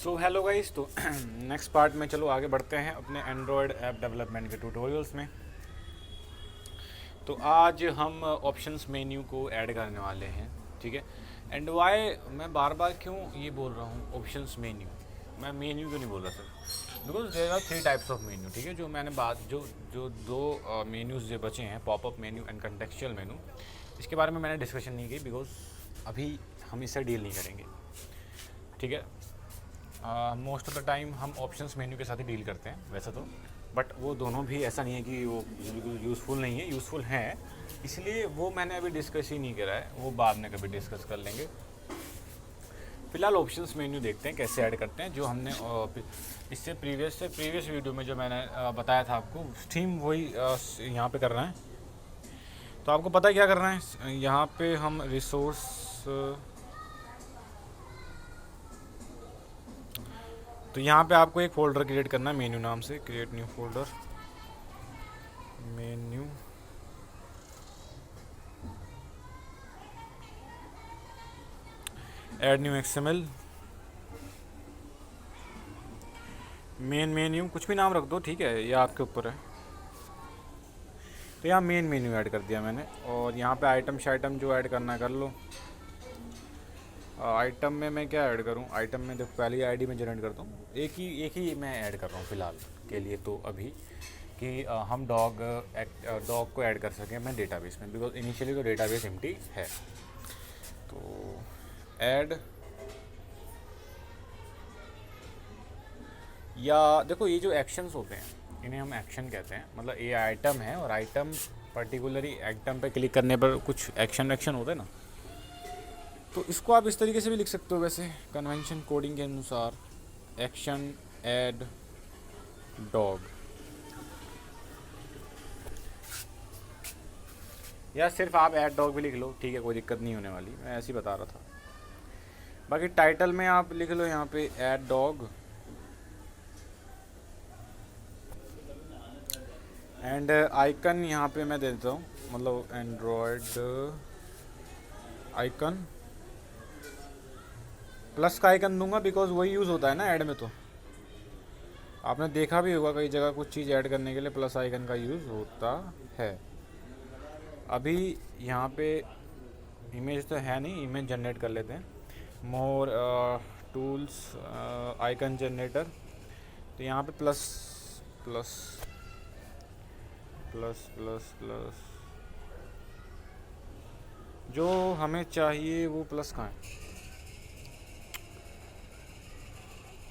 So hello guys. तो next part में चलो आगे बढ़ते हैं अपने एंड्रॉयड ऐप डेवलपमेंट के ट्यूटोरियल्स में। तो आज हम ऑप्शंस मेन्यू को ऐड करने वाले हैं, ठीक है। एंड वाई मैं बार बार क्यों ये बोल रहा हूँ ऑप्शंस मेन्यू, मैं मेन्यू क्यों नहीं बोल रहा sir, because there are 3 types of menu, ठीक है। जो मैंने बात जो दो मेन्यूज़ जो बचे हैं, popup menu and contextual menu, इसके बारे में मैंने डिस्कशन नहीं की बिकॉज अभी हम इससे डील नहीं करेंगे, ठीक है। मोस्ट ऑफ द टाइम हम ऑप्शंस मेन्यू के साथ ही डील करते हैं वैसे तो, बट वो दोनों भी ऐसा नहीं है कि वो बिल्कुल यूज़फुल नहीं है, यूज़फुल हैं, इसलिए वो मैंने अभी डिस्कस ही नहीं करा है, वो बाद में कभी डिस्कस कर लेंगे। फिलहाल ऑप्शंस मेन्यू देखते हैं कैसे ऐड करते हैं। जो हमने इससे प्रीवियस वीडियो में जो मैंने बताया था आपको, थीम वही यहाँ पे करना है। तो आपको पता है क्या करना है, यहाँ पे हम रिसोर्स तो यहाँ पे आपको एक फ़ोल्डर क्रिएट करना है मेन्यू नाम से। Create new folder, menu, add new XML, main menu, कुछ भी नाम रख दो, ठीक है, ये आपके ऊपर है। तो यहाँ मेन मेन्यू ऐड कर दिया मैंने, और यहाँ पे आइटम शाइटम जो ऐड करना है कर लो। आइटम में मैं क्या ऐड करूँ, आइटम में देखो पहले आईडी में जनरेट करता हूँ, एक ही मैं ऐड कर रहा हूँ फ़िलहाल के लिए तो अभी, कि हम डॉग को ऐड कर सकें मैं डेटाबेस में, बिकॉज इनिशियली तो डेटाबेस एम्प्टी है। तो ऐड, या देखो ये जो एक्शंस होते हैं इन्हें हम एक्शन कहते हैं, मतलब ये आइटम है और आइटम पर्टिकुलरली आइटम पे क्लिक करने पर कुछ एक्शन होते हैं ना, तो इसको आप इस तरीके से भी लिख सकते हो वैसे कन्वेंशन कोडिंग के अनुसार, एक्शन ऐड डॉग, या सिर्फ आप ऐड डॉग भी लिख लो, ठीक है, कोई दिक्कत नहीं होने वाली, मैं ऐसे ही बता रहा था। बाकी टाइटल में आप लिख लो यहाँ पे ऐड डॉग, एंड आइकन यहाँ पे मैं दे देता हूँ, मतलब एंड्रॉयड आइकन, प्लस का आइकन दूंगा बिकॉज वही यूज़ होता है ना ऐड में। तो आपने देखा भी होगा कई जगह कुछ चीज़ ऐड करने के लिए प्लस आइकन का यूज़ होता है। अभी यहाँ पे इमेज तो है नहीं, इमेज जनरेट कर लेते हैं। मोर टूल्स, आइकन जनरेटर, तो यहाँ पे plus plus plus plus plus, जो हमें चाहिए वो प्लस कहाँ है,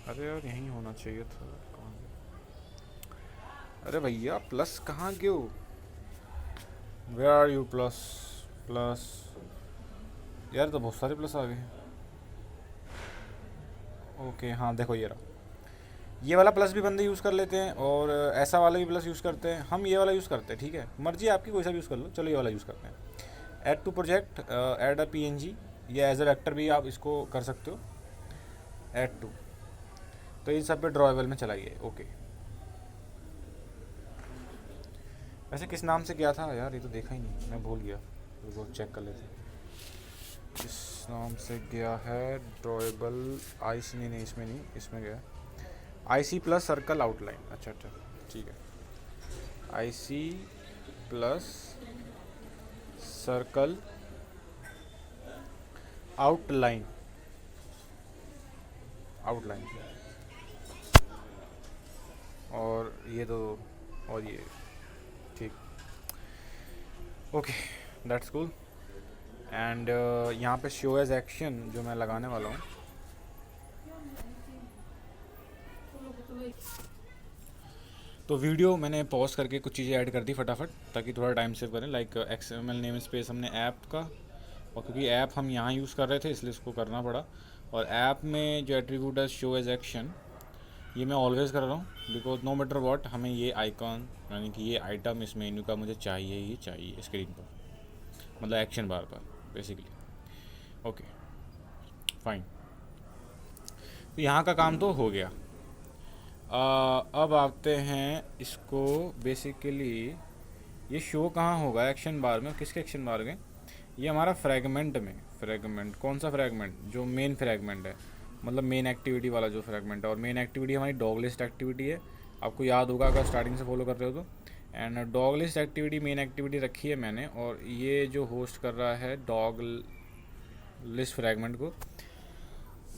अरे यार यहीं होना चाहिए था, कहाँ गया? अरे भैया प्लस कहाँ गयो, where are you, plus plus, यार तो बहुत सारे प्लस आ गए। ओके हाँ देखो ये रहा, ये वाला प्लस भी बंदे यूज़ कर लेते हैं और ऐसा वाला भी प्लस यूज़ करते हैं, हम ये वाला यूज़ करते हैं, ठीक है, मर्जी आपकी, कोई सा भी यूज़ कर लो, चलो ये वाला यूज़ करते हैं। Add to project, add a PNG, या एज अ वेक्टर भी आप इसको कर सकते हो, ऐड टू, तो इन सब पे ड्रॉएबल में चलाइए। ओके, वैसे किस नाम से क्या था यार, ये तो देखा ही नहीं, मैं भूल गया, तो चेक कर लेते हैं किस नाम से गया है। ड्रॉएबल आईसी, नहीं इसमें नहीं, इसमें गया आईसी प्लस सर्कल आउटलाइन, अच्छा ठीक है, आईसी प्लस सर्कल आउटलाइन, और ये तो, और ये ठीक, ओके दैट्स कूल। एंड यहाँ पे शो एज एक्शन जो मैं लगाने वाला हूँ, तो वीडियो मैंने पॉज करके कुछ चीज़ें ऐड कर दी फटाफट ताकि थोड़ा टाइम सेव करें, लाइक एक्सएमएल नेम स्पेस हमने ऐप का, और क्योंकि ऐप हम यहाँ यूज़ कर रहे थे इसलिए इसको करना पड़ा। और ऐप में जो एट्रीब्यूट है शो एज एक्शन, ये मैं ऑलवेज़ कर रहा हूँ बिकॉज नो मैटर व्हाट हमें ये आइकॉन यानी कि ये आइटम इस मेन्यू का मुझे चाहिए ही चाहिए स्क्रीन पर, मतलब एक्शन बार पर बेसिकली। ओके फाइन, तो यहाँ का काम तो हो गया। अब आते हैं इसको, बेसिकली ये शो कहाँ होगा एक्शन बार में, किसके एक्शन बार में, ये हमारा फ्रैगमेंट में, फ्रैगमेंट कौन सा फ्रैगमेंट, जो मेन फ्रैगमेंट है, मतलब मेन एक्टिविटी वाला जो फ्रैगमेंट है, और मेन एक्टिविटी हमारी डॉग लिस्ट एक्टिविटी है। आपको याद होगा अगर स्टार्टिंग से फॉलो कर रहे हो तो। And dog list activity main activity रखी है मैंने, और ये जो होस्ट कर रहा है डॉग लिस्ट फ्रैगमेंट को,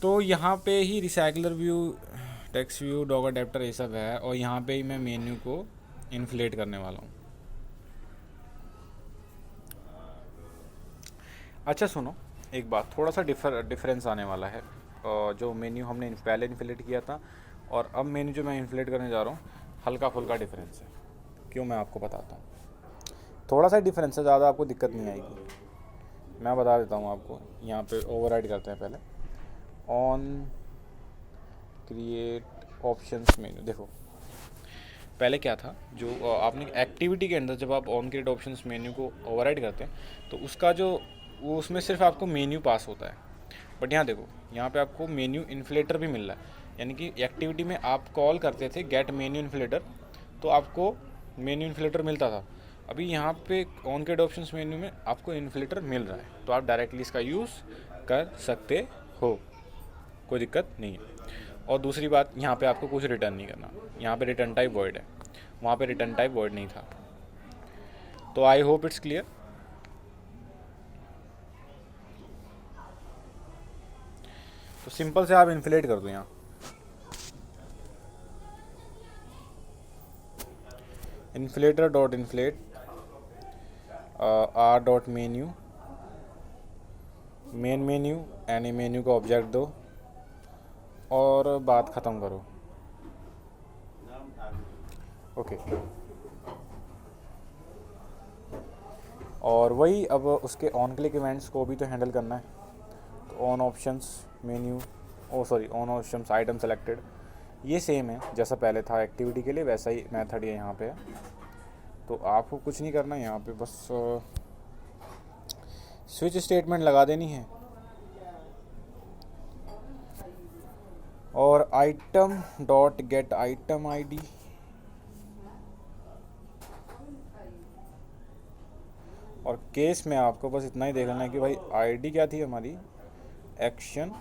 तो यहाँ पे ही recycler view, text view, dog adapter ये सब है, और यहाँ पे ही मैं मेन्यू को इन्फ्लेट करने वाला हूँ। अच्छा सुनो, एक बात, थोड़ा सा डिफरेंस आने वाला है। जो मेन्यू हमने पहले इन्फ्लेट किया था और अब मेन्यू जो मैं इन्फ्लेट करने जा रहा हूँ, हल्का फुल्का डिफरेंस है। क्यों, मैं आपको बताता हूँ। थोड़ा सा डिफरेंस है, ज़्यादा आपको दिक्कत नहीं आएगी, मैं बता देता हूँ आपको। यहाँ पे ओवरराइड करते हैं पहले, ऑन क्रिएट ऑप्शंस मेन्यू। देखो पहले क्या था, जो आपने एक्टिविटी के अंदर जब आप ऑन क्रिएट ऑप्शंस मेन्यू को ओवरराइड करते हैं तो उसका जो वो उसमें सिर्फ आपको मेन्यू पास होता है। बट यहाँ देखो, यहाँ पे आपको मेन्यू इन्फ्लेटर भी मिल रहा है, यानी कि एक्टिविटी में आप कॉल करते थे गेट मेन्यू इन्फ्लेटर, तो आपको मेन्यू इन्फ्लेटर मिलता था। अभी यहाँ पे ऑन क्रिएट ऑप्शंस मेन्यू में आपको इन्फ्लेटर मिल रहा है, तो आप डायरेक्टली इसका यूज़ कर सकते हो, कोई दिक्कत नहीं है। और दूसरी बात, यहाँ पे आपको कुछ रिटर्न नहीं करना, यहाँ पे रिटर्न टाइप वॉइड है, वहाँ पे रिटर्न टाइप वॉइड नहीं था। तो आई होप इट्स क्लियर। तो सिंपल से आप इन्फ्लेट कर दो, यहाँ inflator dot inflate R dot menu, main menu any menu का ऑब्जेक्ट दो और बात ख़त्म करो। ओके और वही अब उसके ऑन क्लिक इवेंट्स को भी तो हैंडल करना है। तो on options menu, on options item selected, ये सेम है जैसा पहले था एक्टिविटी के लिए, वैसा ही मेथड ये यहाँ पे है। तो आपको कुछ नहीं करना है, यहाँ पे बस स्विच स्टेटमेंट लगा देनी है और item dot gate item ID, और केस में आपको बस इतना ही देख लेना है कि भाई आईडी क्या थी हमारी, एक्शन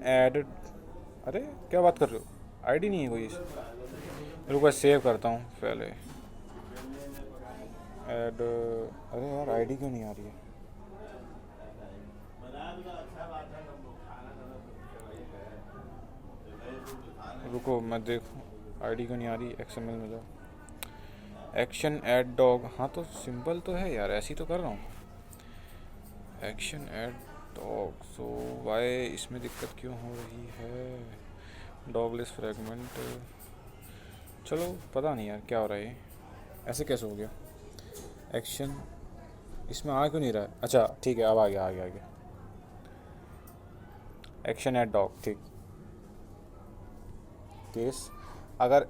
ऐड, अरे क्या बात कर रहे हो, आईडी नहीं है कोई, रुको सेव करता हूँ पहले, ऐड, अरे यार आईडी क्यों नहीं आ रही है, रुको मैं देखूँ आईडी क्यों नहीं आ रही, एक्सएमएल में जाओ, एक्शन ऐड डॉग, हाँ तो सिंपल तो है यार, ऐसे ही तो कर रहा हूँ, एक्शन ऐड डॉग। सो वाई इसमें दिक्कत क्यों हो रही है, डॉग लिस्ट फ्रैगमेंट, चलो पता नहीं यार क्या हो रहा है, ऐसे कैसे हो गया, एक्शन इसमें आ क्यों नहीं रहा है, अच्छा ठीक है अब आ गया, एक्शन ऐड डॉग, ठीक। केस, अगर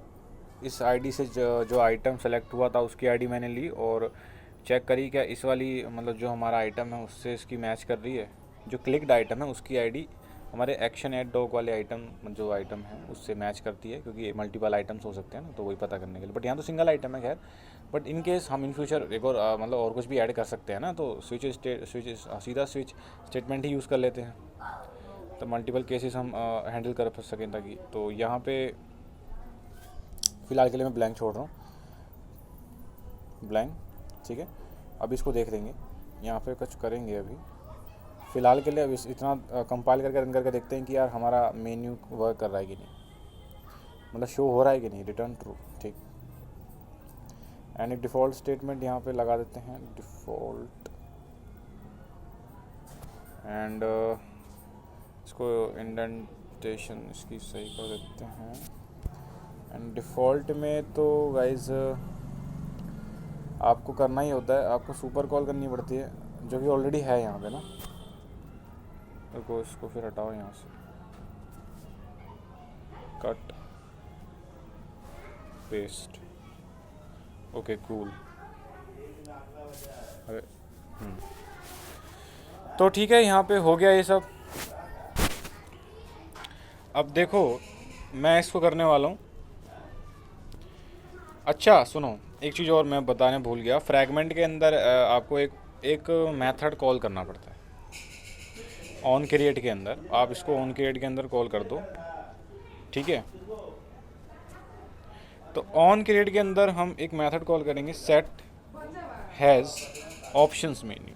इस आईडी से जो आइटम सेलेक्ट हुआ था उसकी आईडी मैंने ली और चेक करी क्या इस वाली, मतलब जो हमारा आइटम है उससे इसकी मैच कर रही है, जो क्लिक्ड आइटम है उसकी आईडी हमारे एक्शन ऐड डॉग वाले आइटम, जो आइटम है उससे मैच करती है, क्योंकि मल्टीपल आइटम्स हो सकते हैं ना, तो वही पता करने के लिए। बट यहाँ तो सिंगल आइटम है खैर, बट इन केस हम इन फ्यूचर एक और मतलब और कुछ भी ऐड कर सकते हैं ना, तो सीधा स्विच स्टेटमेंट ही यूज़ कर लेते हैं, तो मल्टीपल केसेस हम हैंडल कर सकें ताकि। तो यहाँ पे फ़िलहाल के लिए मैं ब्लैंक छोड़ रहा हूँ, ब्लैंक, ठीक है। अब इसको देख लेंगे, यहाँ पे कुछ करेंगे अभी फ़िलहाल के लिए, अब इतना कंपाइल करके रन करके देखते हैं कि यार हमारा मेन्यू वर्क कर रहा है कि नहीं, मतलब शो हो रहा है कि नहीं, रिटर्न ट्रू, ठीक। एंड एक डिफ़ॉल्ट स्टेटमेंट यहाँ पे लगा देते हैं, डिफ़ॉल्ट, एंड इसको इंडेंटेशन इसकी सही कर देते हैं। एंड डिफ़ॉल्ट में तो गाइज आपको करना ही होता है, आपको सुपर कॉल करनी पड़ती है, जो कि ऑलरेडी है यहाँ पे ना, देखो इसको फिर हटाओ यहाँ से, कट पेस्ट, ओके कूल, अरे तो ठीक है, यहाँ पे हो गया ये सब। अब देखो मैं इसको करने वाला हूँ, अच्छा सुनो एक चीज़ और मैं बताने भूल गया, फ्रैगमेंट के अंदर आपको एक एक मेथड कॉल करना पड़ता है ऑन क्रिएट के अंदर। आप इसको ऑन क्रिएट के अंदर कॉल कर दो, ठीक है। तो ऑन क्रिएट के अंदर हम एक मेथड कॉल करेंगे सेट हैज़ ऑप्शंस मेन्यू।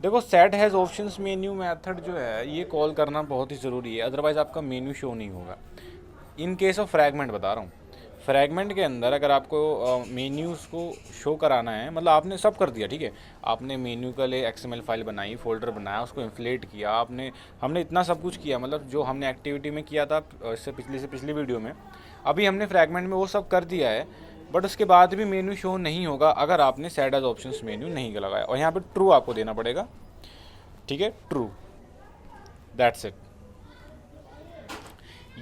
देखो set has options menu method जो है ये कॉल करना बहुत ही ज़रूरी है, अदरवाइज़ आपका मेन्यू शो नहीं होगा। इन केस ऑफ फ्रैगमेंट बता रहा हूँ, फ्रैगमेंट के अंदर अगर आपको मेन्यूज़ को शो कराना है, मतलब आपने सब कर दिया, ठीक है, आपने मेन्यू के लिए XML फाइल बनाई, फोल्डर बनाया, उसको इन्फ्लेट किया, हमने इतना सब कुछ किया, मतलब जो हमने एक्टिविटी में किया था इससे पिछली वीडियो में, अभी हमने फ्रैगमेंट में वो सब कर दिया है। बट उसके बाद भी मेन्यू शो नहीं होगा अगर आपने सेट एज ऑप्शंस मेन्यू नहीं लगाया, और यहाँ पे ट्रू आपको देना पड़ेगा, ठीक है, ट्रू, दैट्स इट।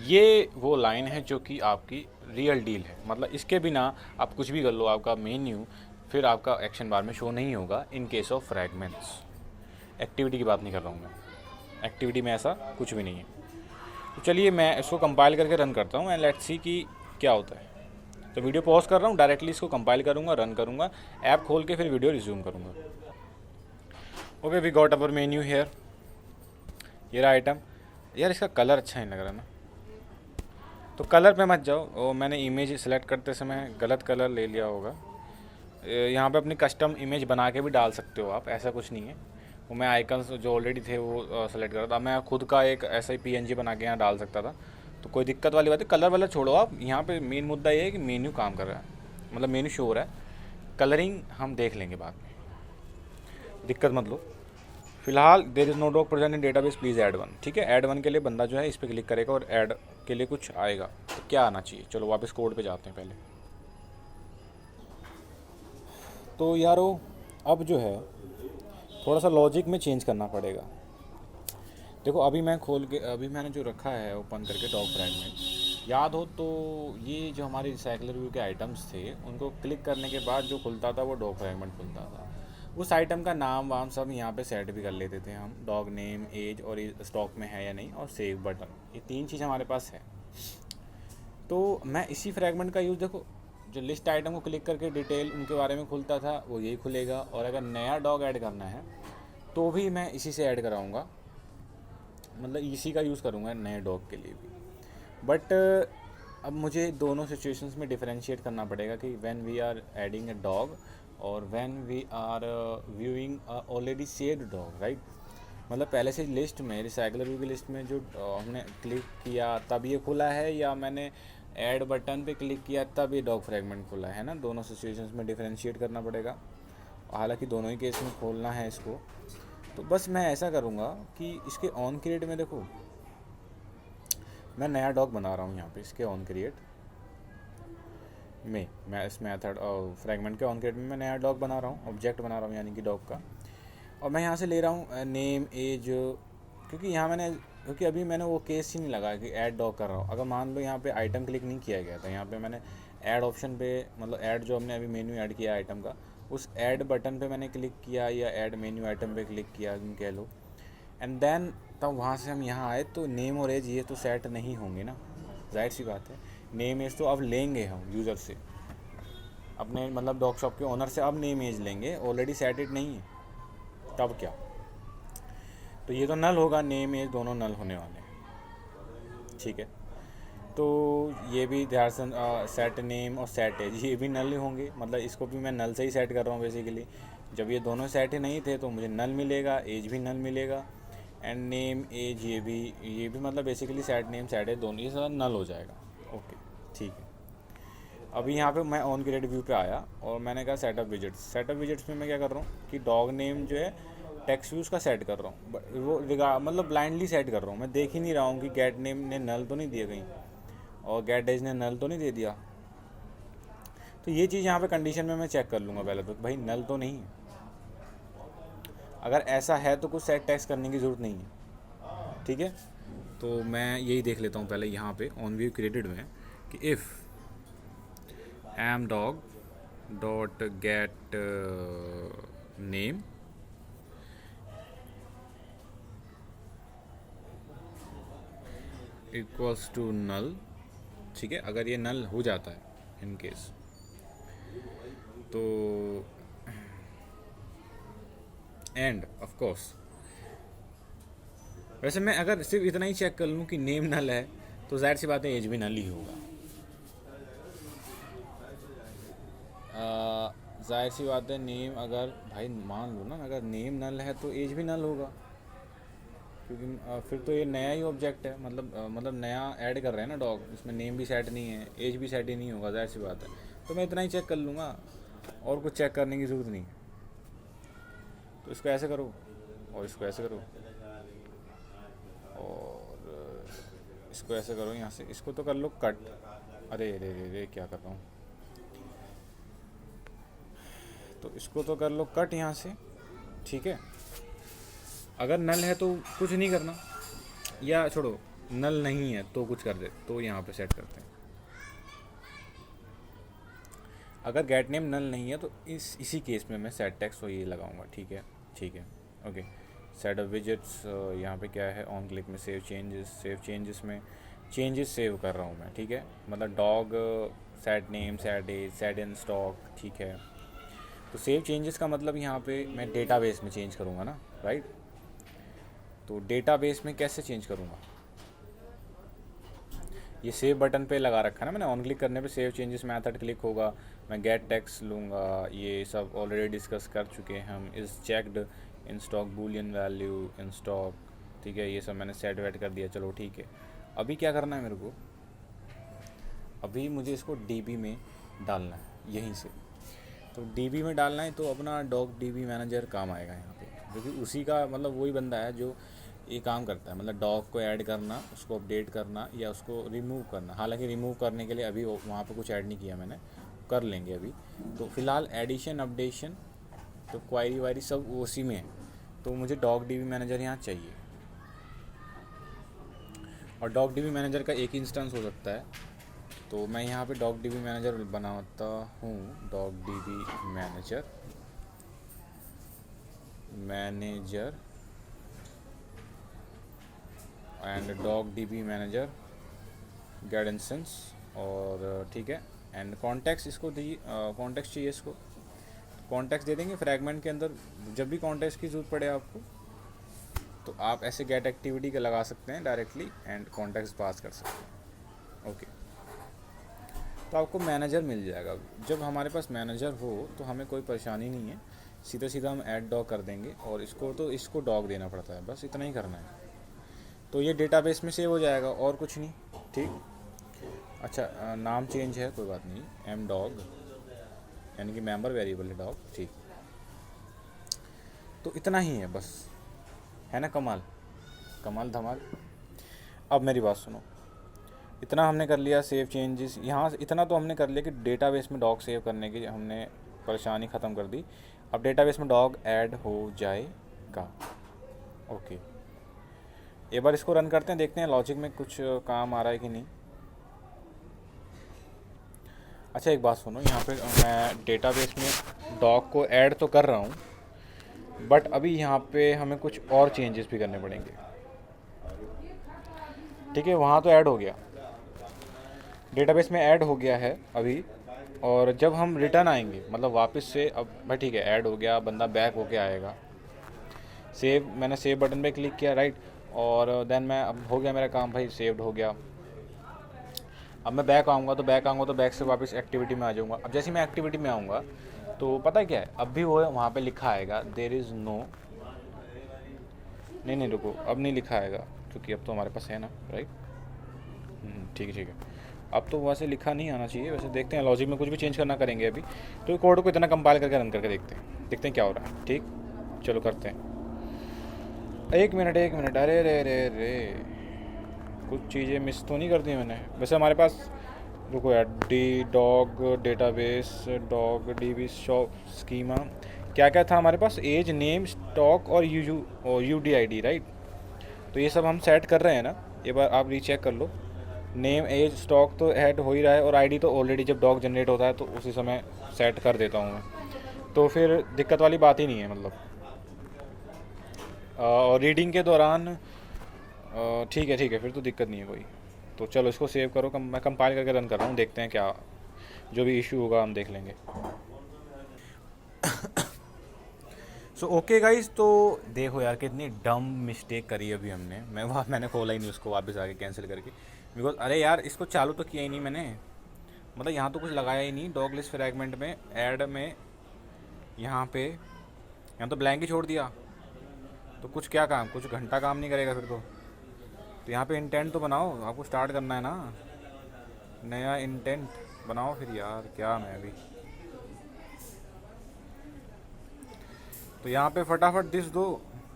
ये वो लाइन है जो कि आपकी रियल डील है, मतलब इसके बिना आप कुछ भी कर लो, आपका मेन्यू फिर आपका एक्शन बार में शो नहीं होगा in case of fragments. Activity की बात नहीं कर रहा हूँ मैं, एक्टिविटी में ऐसा कुछ भी नहीं है। तो चलिए मैं इसको कंपाइल करके रन करता हूँ एंड लेट्स सी कि क्या होता है। तो वीडियो पॉज कर रहा हूँ, डायरेक्टली इसको कंपाइल करूँगा, रन करूँगा, ऐप खोल के फिर वीडियो रिज्यूम करूँगा। Okay, we got our menu here, ये रहा आइटम। यार इसका कलर अच्छा नहीं लग रहा ना, तो कलर पे मत जाओ, और मैंने इमेज सेलेक्ट करते समय गलत कलर ले लिया होगा। यहाँ पे अपनी कस्टम इमेज बना के भी डाल सकते हो आप, ऐसा कुछ नहीं है। वो मैं आइकन्स जो ऑलरेडी थे वो सेलेक्ट कर रहा था, मैं खुद का एक ऐसा ही PNG बना के यहाँ डाल सकता था, तो कोई दिक्कत वाली बात है। कलर वाला छोड़ो आप, यहाँ पे मेन मुद्दा ये है कि मेन्यू काम कर रहा है, मतलब मेन्यू शो हो रहा है। कलरिंग हम देख लेंगे बाद में, दिक्कत मत लो। फिलहाल there is no dog present in database please add one, ठीक है। ऐड वन के लिए बंदा जो है इस पर क्लिक करेगा और ऐड के लिए कुछ आएगा, तो क्या आना चाहिए, चलो वापस कोड पे जाते हैं पहले। तो यारो अब जो है थोड़ा सा लॉजिक में चेंज करना पड़ेगा। देखो अभी मैं खोल के, अभी मैंने जो रखा है ओपन करके डॉग फ्रैगमेंट, याद हो तो ये जो हमारे रिसाइकलर व्यू के आइटम्स थे उनको क्लिक करने के बाद जो खुलता था वो डॉग फ्रैगमेंट खुलता था। उस आइटम का नाम वाम सब यहाँ पे सेट भी कर लेते थे हम, डॉग नेम, एज और स्टॉक में है या नहीं, और सेव बटन, ये 3 चीज़ हमारे पास है। तो मैं इसी फ्रैगमेंट का यूज़, देखो जो लिस्ट आइटम को क्लिक करके डिटेल उनके बारे में खुलता था वो यही खुलेगा, और अगर नया डॉग ऐड करना है तो भी मैं इसी से ऐड कराऊँगा, मतलब इसी का यूज़ करूँगा नए डॉग के लिए भी। बट अब मुझे दोनों सिचुएशंस में डिफरेंशिएट करना पड़ेगा कि when we are adding a dog और when we are viewing already saved dog, right. मतलब पहले से लिस्ट में, रिसाइकलर व्यू की लिस्ट में जो हमने क्लिक किया तब ये खुला है, या मैंने ऐड बटन पे क्लिक किया तब ये डॉग फ्रैगमेंट खुला है ना, दोनों सिचुएशंस में डिफरेंशिएट करना पड़ेगा। हालांकि दोनों ही केस में खोलना है इसको, तो बस मैं ऐसा करूँगा कि इसके ऑन क्रिएट में, देखो मैं नया डॉग बना रहा हूँ यहाँ पे, इसके ऑन क्रिएट में मैं इस मेथड और फ्रैगमेंट के ऑन क्रिएट में मैं नया डॉग बना रहा हूँ, ऑब्जेक्ट बना रहा हूँ यानी कि डॉग का, और मैं यहाँ से ले रहा हूँ नेम, एज, क्योंकि अभी मैंने वो केस ही नहीं लगा कि ऐड डॉग कर रहा हूँ। अगर मान लो यहाँ पे आइटम क्लिक नहीं किया गया था, यहाँ पे मैंने ऐड ऑप्शन पे, मतलब ऐड जो हमने अभी मेन्यू ऐड किया आइटम का, उस ऐड बटन पे मैंने क्लिक किया या ऐड मेन्यू आइटम पे क्लिक किया तुम कह लो, एंड देन तब वहाँ से हम यहाँ आए तो नेम और एज ये तो सेट नहीं होंगे ना, जाहिर सी बात है। नेम एज तो अब लेंगे हम यूज़र से, अपने मतलब डॉग शॉप के ओनर से अब नेम एज लेंगे, ऑलरेडी सेटेड नहीं है, तब क्या। तो ये तो नल होगा, नेम एज दोनों नल होने वाले हैं, ठीक है। तो ये भी ध्यान से, सेट नेम और सेट एज ये भी नल ही होंगे, मतलब इसको भी मैं नल से ही सेट कर रहा हूँ बेसिकली। जब ये दोनों सेट ही नहीं थे तो मुझे नल मिलेगा, एज भी नल मिलेगा, एंड नेम एज ये भी मतलब basically set name set as दोनों ये सब नल हो जाएगा। ओके ठीक है। अभी यहाँ पे मैं ऑन क्रिएट व्यू पे आया और मैंने कहा सेटअप विजेट्स। सेटअप विजेट्स में मैं क्या कर रहा हूँ कि डॉग नेम जो है टेक्स्ट व्यूज़ का सेट कर रहा हूँ, वो मतलब ब्लाइंडली सेट कर रहा हूँ, मैं देख ही नहीं रहा हूँ कि गेट नेम ने नल तो नहीं दिया कहीं और गेट एज ने नल तो नहीं दे दिया। तो ये चीज़ यहाँ पे कंडीशन में मैं चेक कर लूँगा पहले तो, भाई नल तो नहीं है। अगर ऐसा है तो कुछ सेट टेक्स्ट करने की ज़रूरत नहीं है, ठीक है। तो मैं यही देख लेता हूँ पहले यहाँ पे ऑन व्यू क्रिएटेड में कि if M dog dot get name equals to null, ठीक है। अगर ये नल हो जाता है इन केस, तो एंड ऑफ कोर्स वैसे मैं अगर सिर्फ इतना ही चेक कर लूँ कि नेम नल है तो जाहिर सी बात है एज भी नल ही होगा। जाहिर सी बात है नेम अगर भाई मान लो ना अगर नेम नल है तो एज भी नल होगा, क्योंकि फिर तो ये नया ही ऑब्जेक्ट है, मतलब नया ऐड कर रहे हैं ना डॉग, इसमें नेम भी सेट नहीं है, एज भी सेट ही नहीं होगा, जाहिर सी बात है। तो मैं इतना ही चेक कर लूँगा और कुछ चेक करने की ज़रूरत नहीं। तो इसको ऐसे करो और इसको ऐसे करो और इसको ऐसे करो, यहाँ से इसको तो कर लो कट। अरे रे रे रे क्या कर रहा हूँ, तो इसको तो कर लो कट यहाँ से, ठीक है। अगर नल है तो कुछ नहीं करना, या छोड़ो नल नहीं है तो कुछ कर दे, तो यहाँ पे सेट करते हैं। अगर गेट नेम नल नहीं है तो इसी केस में मैं सेट टेक्स्ट और ये लगाऊंगा, ठीक है ठीक है ओके। सेट ऑफ विजेट्स यहाँ पे क्या है, ऑन क्लिक में सेव चेंजेस में चेंजेस सेव कर रहा हूँ मैं, ठीक है। मतलब dog set name set as set in stock, ठीक है। तो सेव चेंजेस का मतलब यहाँ पे मैं डेटाबेस में चेंज करूँगा ना, राइट। तो डेटाबेस में कैसे चेंज करूँगा, ये सेव बटन पे लगा रखा है ना मैंने, ऑन क्लिक करने पे सेव चेंजेस मेथड क्लिक होगा, मैं गेट टेक्स्ट लूँगा, ये सब ऑलरेडी डिस्कस कर चुके हैं हम। Is checked in stock Boolean value in stock, ठीक है, ये सब मैंने सेट वेट कर दिया, चलो ठीक है। अभी क्या करना है मेरे को, अभी मुझे इसको डीबी में डालना है यहीं से। तो डीबी में डालना है तो अपना डॉग डीबी मैनेजर काम आएगा यहाँ पे, क्योंकि उसी का मतलब वही बंदा है जो ये काम करता है, मतलब डॉग को ऐड करना, उसको अपडेट करना या उसको रिमूव करना। हालांकि रिमूव करने के लिए अभी वहाँ पे कुछ ऐड नहीं किया मैंने, कर लेंगे अभी। तो फ़िलहाल एडिशन अपडेशन तो क्वायरी वायरी सब उसी में है, तो मुझे डॉग डीबी मैनेजर यहाँ चाहिए। और डॉग डीबी मैनेजर का एक इंस्टेंस हो सकता है, तो मैं यहाँ पे डॉग डीबी मैनेजर बनाता हूँ, dog DB manager and dog DB manager get instance, और ठीक है। एंड कॉन्टेक्स्ट इसको दी, कॉन्टेक्स्ट चाहिए इसको, कॉन्टेक्स्ट दे देंगे फ्रैगमेंट के अंदर। जब भी कॉन्टेक्स्ट की ज़रूरत पड़े आपको तो आप ऐसे गेट एक्टिविटी का लगा सकते हैं डायरेक्टली एंड कॉन्टेक्स्ट पास कर सकते हैं, ओके। तो आपको मैनेजर मिल जाएगा। जब हमारे पास मैनेजर हो तो हमें कोई परेशानी नहीं है, सीधा सीधा हम ऐड डॉग कर देंगे, और इसको डॉग देना पड़ता है, बस इतना ही करना है। तो ये डेटाबेस में सेव हो जाएगा और कुछ नहीं, ठीक। अच्छा नाम चेंज है, कोई बात नहीं, एम डॉग यानी कि मेंबर वेरिएबल है डॉग, ठीक। तो इतना ही है बस, है ना, कमाल कमाल धमाल। अब मेरी बात सुनो, इतना हमने कर लिया सेव चेंजेस, यहाँ इतना तो हमने कर लिया कि डेटाबेस में डॉग सेव करने की हमने परेशानी ख़त्म कर दी। अब डेटाबेस में डॉग ऐड हो जाएगा, ओके। एक बार इसको रन करते हैं, देखते हैं लॉजिक में कुछ काम आ रहा है कि नहीं। अच्छा एक बात सुनो, यहाँ पे मैं डेटाबेस में डॉग को ऐड तो कर रहा हूँ, बट अभी यहाँ पे हमें कुछ और चेंजेस भी करने पड़ेंगे, ठीक है। वहाँ तो ऐड हो गया, डेटाबेस में ऐड हो गया है अभी, और जब हम रिटर्न आएंगे मतलब वापस से, अब भाई ठीक है ऐड हो गया, बंदा बैक होके आएगा, मैंने सेव बटन पे क्लिक किया, राइट, और देन मैं अब हो गया मेरा काम भाई, सेव्ड हो गया। अब मैं बैक आऊँगा तो बैक से वापस एक्टिविटी में आ जाऊँगा। अब जैसे मैं एक्टिविटी में आऊँगा तो पता है क्या है, अब भी वो वहाँ पे लिखा आएगा देयर इज़ नो, नहीं रुको, अब नहीं लिखा आएगा क्योंकि अब तो हमारे पास है ना, राइट, ठीक है। अब तो वैसे लिखा नहीं आना चाहिए, वैसे देखते हैं लॉजिक में कुछ भी चेंज करना करेंगे अभी। तो कोड को इतना कंपाइल करके रन करके देखते हैं क्या हो रहा है, ठीक। चलो करते हैं, एक मिनट, अरे रे कुछ चीज़ें मिस तो नहीं कर दी मैंने। वैसे हमारे पास रुको यार, D dog database dog dB shop schema क्या क्या था हमारे पास, एज नेम स्टॉक और UDID, राइट। तो ये सब हम सेट कर रहे हैं ना, एक बार आप रीचेक कर लो। नेम एज स्टॉक तो ऐड हो ही रहा है, और आईडी तो ऑलरेडी जब डॉग जनरेट होता है तो उसी समय सेट कर देता हूँ मैं, तो फिर दिक्कत वाली बात ही नहीं है मतलब। और रीडिंग के दौरान ठीक है फिर तो दिक्कत नहीं है कोई। तो चलो इसको सेव करो, मैं कंपाइल करके रन कर रहा हूँ, देखते हैं क्या जो भी इशू होगा हम देख लेंगे। सो ओके गाइस, तो देखो यार कितनी डम मिस्टेक करी अभी हमने। मैंने खोला ही नहीं उसको वापस आके कैंसिल करके, बिकॉज अरे यार इसको चालू तो किया ही नहीं मैंने, मतलब यहाँ तो कुछ लगाया ही नहीं डॉग लिस्ट फ्रैगमेंट में ऐड में, यहाँ तो ब्लैंक ही छोड़ दिया। तो कुछ क्या काम, कुछ घंटा काम नहीं करेगा फिर तो यहाँ पे इंटेंट तो बनाओ, आपको स्टार्ट करना है ना, नया इंटेंट बनाओ फिर यार। क्या मैं अभी तो यहाँ पे फटाफट दिस दो।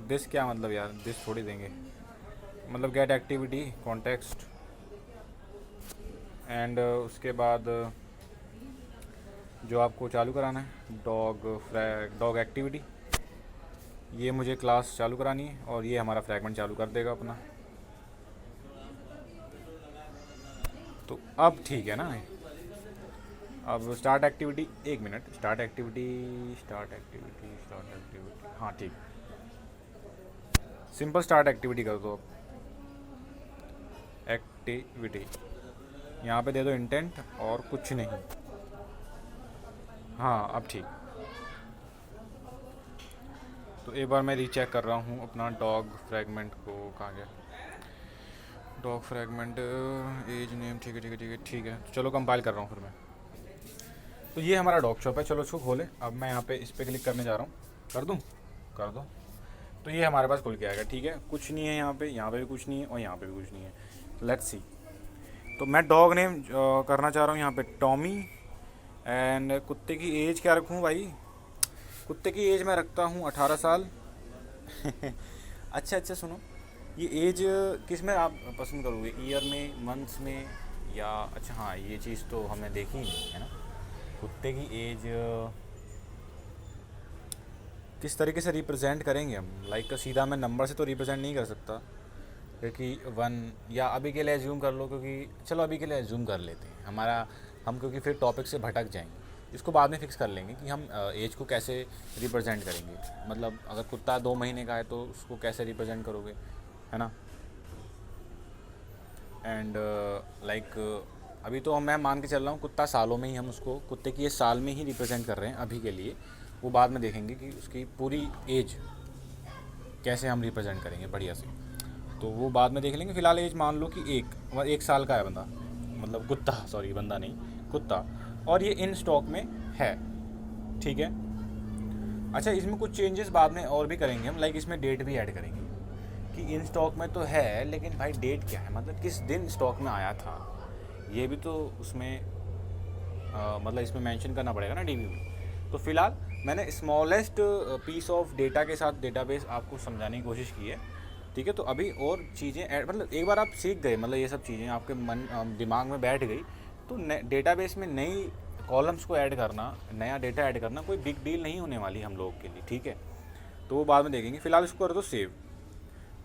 दिस क्या मतलब यार, दिस थोड़ी देंगे, मतलब गेट एक्टिविटी कॉन्टेक्स्ट एंड उसके बाद जो आपको चालू कराना है डॉग एक्टिविटी, ये मुझे क्लास चालू करानी है और ये हमारा फ्रैगमेंट चालू कर देगा अपना। तो अब ठीक है ना। अब स्टार्ट एक्टिविटी, एक मिनट, स्टार्ट एक्टिविटी, हाँ ठीक, सिंपल स्टार्ट एक्टिविटी कर दो। अब एक्टिविटी यहाँ पे दे दो इंटेंट और कुछ नहीं। हाँ अब ठीक। तो एक बार मैं रीचेक कर रहा हूँ अपना डॉग फ्रैगमेंट को, कहाँ गया डॉग फ्रैगमेंट, एज नेम, ठीक है ठीक है ठीक है ठीक है। चलो कंपाइल कर रहा हूँ फिर मैं। तो ये हमारा डॉग शॉप है, चलो इसको खोले। अब मैं यहाँ पे इस पर क्लिक करने जा रहा हूँ, कर दूँ, कर दो। तो ये हमारे पास खुल के आएगा, ठीक है। कुछ नहीं है यहाँ पे भी कुछ नहीं है और यहाँ पे भी कुछ नहीं है। Let's see. तो मैं डॉग नेम करना चाह रहा हूँ यहाँ पे टॉमी, एंड कुत्ते की एज क्या रखूँ भाई, कुत्ते की एज मैं रखता हूँ 18 साल। अच्छा सुनो, ये एज किस में आप पसंद करोगे, ईयर में, मंथ्स में, या अच्छा हाँ ये चीज़ तो हमने देखी नहीं है ना। कुत्ते की एज किस तरीके से रिप्रेजेंट करेंगे हम, लाइक सीधा मैं नंबर से तो रिप्रेजेंट नहीं कर सकता, क्योंकि 1 या अभी के लिए एज्यूम कर लो, क्योंकि चलो अभी के लिए एज्यूम कर लेते हैं हम क्योंकि फिर टॉपिक से भटक जाएंगे। इसको बाद में फिक्स कर लेंगे कि हम एज को कैसे रिप्रेजेंट करेंगे, मतलब अगर कुत्ता 2 महीने का है तो उसको कैसे रिप्रेजेंट करोगे, है ना। एंड लाइक अभी तो मैं मान के चल रहा हूँ कुत्ता सालों में ही, हम उसको कुत्ते की ये साल में ही रिप्रेजेंट कर रहे हैं अभी के लिए। वो बाद में देखेंगे कि उसकी पूरी एज कैसे हम रिप्रेजेंट करेंगे बढ़िया से, तो वो बाद में देख लेंगे। फ़िलहाल एज मान लो कि 1 साल का है बंदा, मतलब कुत्ता, सॉरी बंदा नहीं कुत्ता, और ये इन स्टॉक में है, ठीक है। अच्छा इसमें कुछ चेंजेस बाद में और भी करेंगे हम, लाइक इसमें डेट भी ऐड करेंगे कि इन स्टॉक में तो है, लेकिन भाई डेट क्या है, मतलब किस दिन स्टॉक में आया था, ये भी तो उसमें मतलब इसमें मेंशन करना पड़ेगा ना डीबी में। तो फिलहाल मैंने स्मॉलेस्ट पीस ऑफ डेटा के साथ डेटाबेस आपको समझाने की कोशिश की है, ठीक है। तो अभी और चीज़ें ऐड, मतलब एक बार आप सीख गए, मतलब ये सब चीज़ें आपके दिमाग में बैठ गई, तो डेटाबेस में नई कॉलम्स को ऐड करना, नया डेटा ऐड करना कोई बिग डील नहीं होने वाली हम लोग के लिए, ठीक है। तो वो बाद में देखेंगे, फ़िलहाल इसको कर दो सेव।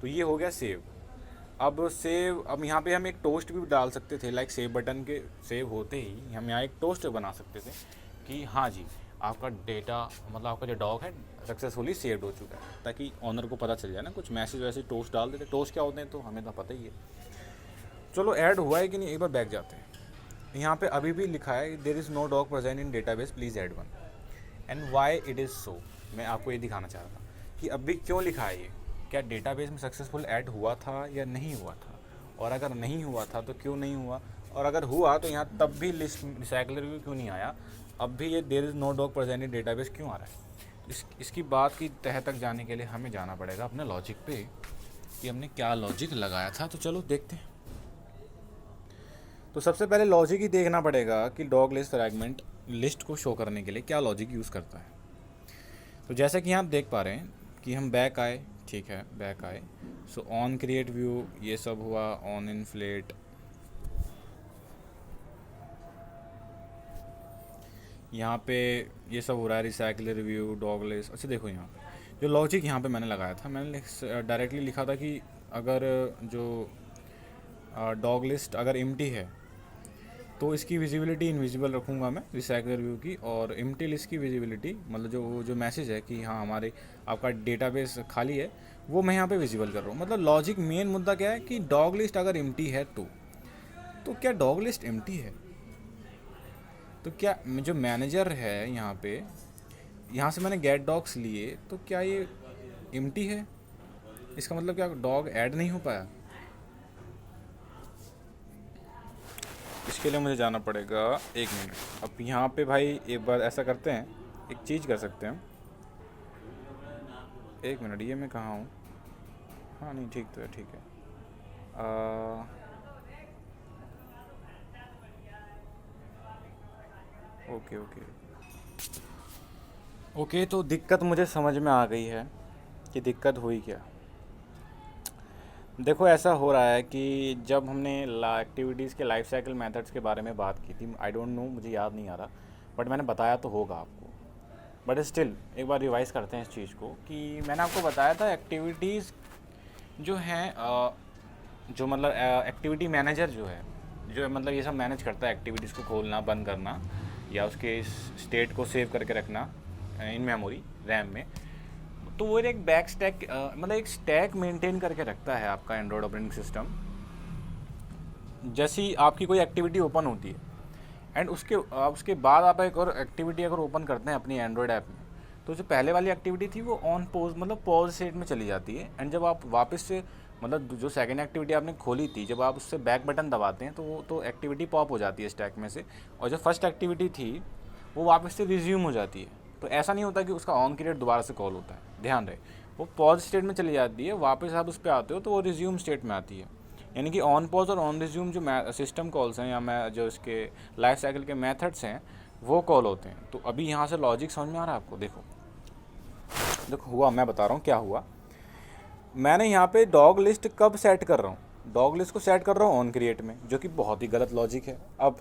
तो ये हो गया सेव। अब यहाँ पे हम एक टोस्ट भी डाल सकते थे, लाइक सेव बटन के सेव होते ही हम यहाँ एक टोस्ट बना सकते थे कि हाँ जी आपका डेटा, मतलब आपका जो डॉग है सक्सेसफुली सेव्ड हो चुका है, ताकि ऑनर को पता चल जाए ना। कुछ मैसेज वैसे टोस्ट डाल देते, टोस्ट क्या होते हैं तो हमें तो पता ही है। चलो ऐड हुआ है कि नहीं, एक बार बैक जाते हैं। यहाँ पे अभी भी लिखा है there is no dog present in database, please add one, and why it is so. मैं आपको ये दिखाना चाह रहा था कि अभी क्यों लिखा है ये, क्या डेटाबेस में सक्सेसफुल ऐड हुआ था या नहीं हुआ था, और अगर नहीं हुआ था तो क्यों नहीं हुआ, और अगर हुआ तो यहाँ तब भी लिस्ट रिसाइकलर व्यू क्यों नहीं आया, अब भी ये there is no dog present in database क्यों आ रहा है। इसकी बात की तह तक जाने के लिए हमें जाना पड़ेगा अपने लॉजिक पे कि हमने क्या लॉजिक लगाया था। तो चलो देखते हैं। तो सबसे पहले लॉजिक ही देखना पड़ेगा कि डॉग लिस्ट फ्रैगमेंट लिस्ट को शो करने के लिए क्या लॉजिक यूज़ करता है। तो जैसा कि आप देख पा रहे हैं कि हम बैक आए, ठीक है बैक आए, सो ऑन क्रिएट व्यू ये सब हुआ, ऑन इन्फ्लेट, यहाँ पे ये सब हो रहा है, रिसाइकलर व्यू, डॉग लिस्ट। अच्छा देखो यहाँ पे जो लॉजिक यहाँ पे मैंने लगाया था, मैंने डायरेक्टली लिखा था कि अगर जो डॉग लिस्ट अगर एम्प्टी है तो इसकी विजिबिलिटी इनविजिबल रखूँगा मैं रिसाइकलर व्यू की, और एम्प्टी लिस्ट की विजिबिलिटी, मतलब जो मैसेज है कि हाँ हमारे आपका डेटाबेस खाली है, वो मैं यहाँ पे विजिबल कर रहा हूँ। मतलब लॉजिक मेन मुद्दा क्या है कि डॉग लिस्ट अगर एम्प्टी है तो क्या डॉग लिस्ट एम्प्टी है, तो क्या जो मैनेजर है यहाँ पे यहाँ से मैंने गेट डॉग्स लिए, तो क्या ये एम्प्टी है? इसका मतलब क्या डॉग ऐड नहीं हो पाया? इसके लिए मुझे जाना पड़ेगा, 1 मिनट। अब यहाँ पे भाई एक बार ऐसा करते हैं, एक चीज़ कर सकते हैं। 1 मिनट, ये मैं कहाँ हूँ? हाँ नहीं ठीक तो है, ठीक है। ओके ओके ओके, तो दिक्कत मुझे समझ में आ गई है कि दिक्कत हुई क्या। देखो ऐसा हो रहा है कि जब हमने एक्टिविटीज़ के लाइफ साइकिल मेथड्स के बारे में बात की थी, आई डोंट नो, मुझे याद नहीं आ रहा, बट मैंने बताया तो होगा आपको। बट स्टिल एक बार रिवाइज करते हैं इस चीज़ को कि मैंने आपको बताया था एक्टिविटीज़ जो हैं, जो मतलब एक्टिविटी मैनेजर जो है, जो मतलब ये सब मैनेज करता है, एक्टिविटीज़ को खोलना बंद करना या उसके स्टेट को सेव करके रखना इन मेमोरी रैम में। तो वो एक बैक स्टैक मतलब एक स्टैक मेंटेन करके रखता है आपका एंड्रॉयड ऑपरेटिंग सिस्टम। जैसी आपकी कोई एक्टिविटी ओपन होती है एंड उसके बाद आप एक और एक्टिविटी अगर ओपन करते हैं अपनी एंड्रॉयड ऐप में, तो जो पहले वाली एक्टिविटी थी वो ऑन पॉज मतलब पॉज स्टेट में चली जाती है। एंड जब आप वापस से मतलब जो सेकंड एक्टिविटी आपने खोली थी, जब आप उससे बैक बटन दबाते हैं तो वो तो एक्टिविटी पॉप हो जाती है स्टैक में से, और जो फर्स्ट एक्टिविटी थी वो वापस से रिज्यूम हो जाती है। तो ऐसा नहीं होता कि उसका ऑन पीरियड दोबारा से कॉल होता है, ध्यान रहे, वो पॉज स्टेट में चली जाती है, वापस आप उस पर आते हो तो वो रिज्यूम स्टेट में आती है। यानी कि ऑन पॉज और ऑन रिज्यूम जो सिस्टम कॉल्स हैं या मैं जो इसके लाइफ साइकिल के मेथड्स हैं वो कॉल होते हैं। तो अभी यहाँ से लॉजिक समझ में आ रहा है आपको? देखो देखो हुआ, मैं बता रहा हूँ क्या हुआ। मैंने यहाँ पे डॉग लिस्ट कब सेट कर रहा हूँ? डॉग लिस्ट को सेट कर रहा हूँ ऑन क्रिएट में, जो कि बहुत ही गलत लॉजिक है। अब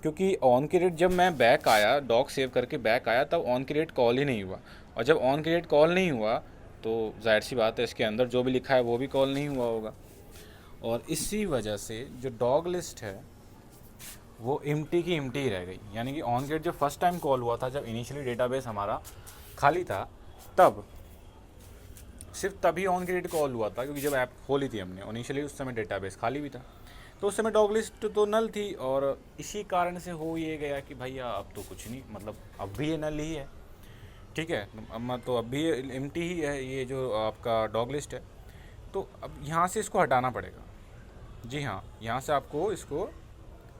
क्योंकि ऑन क्रिएट जब मैं बैक आया, डॉग सेव करके बैक आया, तब ऑन क्रिएट कॉल ही नहीं हुआ, और जब ऑन क्रिएट कॉल नहीं हुआ तो जाहिर सी बात है इसके अंदर जो भी लिखा है वो भी कॉल नहीं हुआ होगा। और इसी वजह से जो डॉग लिस्ट है वो एम्प्टी की एम्प्टी ही रह गई। यानी कि ऑन क्रिएट जब फर्स्ट टाइम कॉल हुआ था, जब इनिशियली डेटाबेस हमारा खाली था, तब सिर्फ तभी ऑन क्रिएट कॉल हुआ था, क्योंकि जब ऐप खोली थी हमने इनिशियली उस समय डेटाबेस खाली भी था, तो उस समय डॉग लिस्ट तो नल थी। और इसी कारण से हो ये गया कि भैया अब तो कुछ नहीं, मतलब अब भी ये नल ही है, ठीक है, तो अब भी एम्प्टी ही है ये जो आपका डॉग लिस्ट है। तो अब यहाँ से इसको हटाना पड़ेगा। जी हाँ, यहाँ से आपको इसको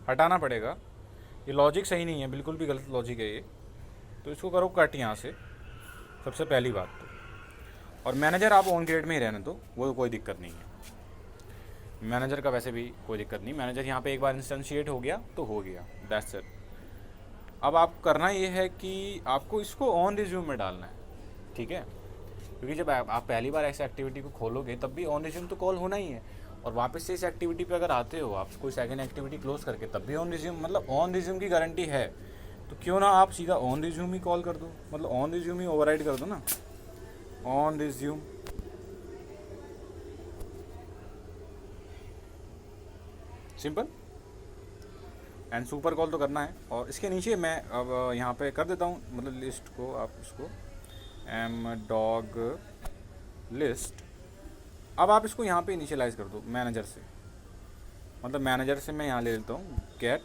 हटाना पड़ेगा। ये लॉजिक सही नहीं है, बिल्कुल भी गलत लॉजिक है ये। तो इसको करो कट यहाँ से, सबसे पहली बात तो। और मैनेजर आप ऑन क्रिएट में ही रहने दो, वो कोई दिक्कत नहीं है। मैनेजर का वैसे भी कोई दिक्कत नहीं, मैनेजर यहाँ पे एक बार इंस्टेंशिएट हो गया तो हो गया, दैट्स इट। अब आप करना ये है कि आपको इसको ऑन रिज्यूम में डालना है, ठीक है, क्योंकि जब आप पहली बार ऐसी एक्टिविटी को खोलोगे तब भी ऑन रिज्यूम तो कॉल होना ही है। और वापस से इस एक्टिविटी पे अगर आते हो आप कोई सेकंड एक्टिविटी क्लोज करके, तब भी ऑन रिज्यूम, मतलब ऑन रिज्यूम की गारंटी है। तो क्यों ना आप सीधा ऑन रिज्यूम ही कॉल कर दो, मतलब ऑन रिज्यूम ही ओवरराइड कर दो ना, on resume. Simple and super call तो करना है। और इसके नीचे मैं अब यहाँ पे कर देता हूँ, मतलब लिस्ट को आप इसको एम डॉग लिस्ट। अब आप इसको यहाँ पे इनिशियलाइज कर दो मैनेजर से, मतलब मैनेजर से मैं यहाँ ले लेता हूँ गेट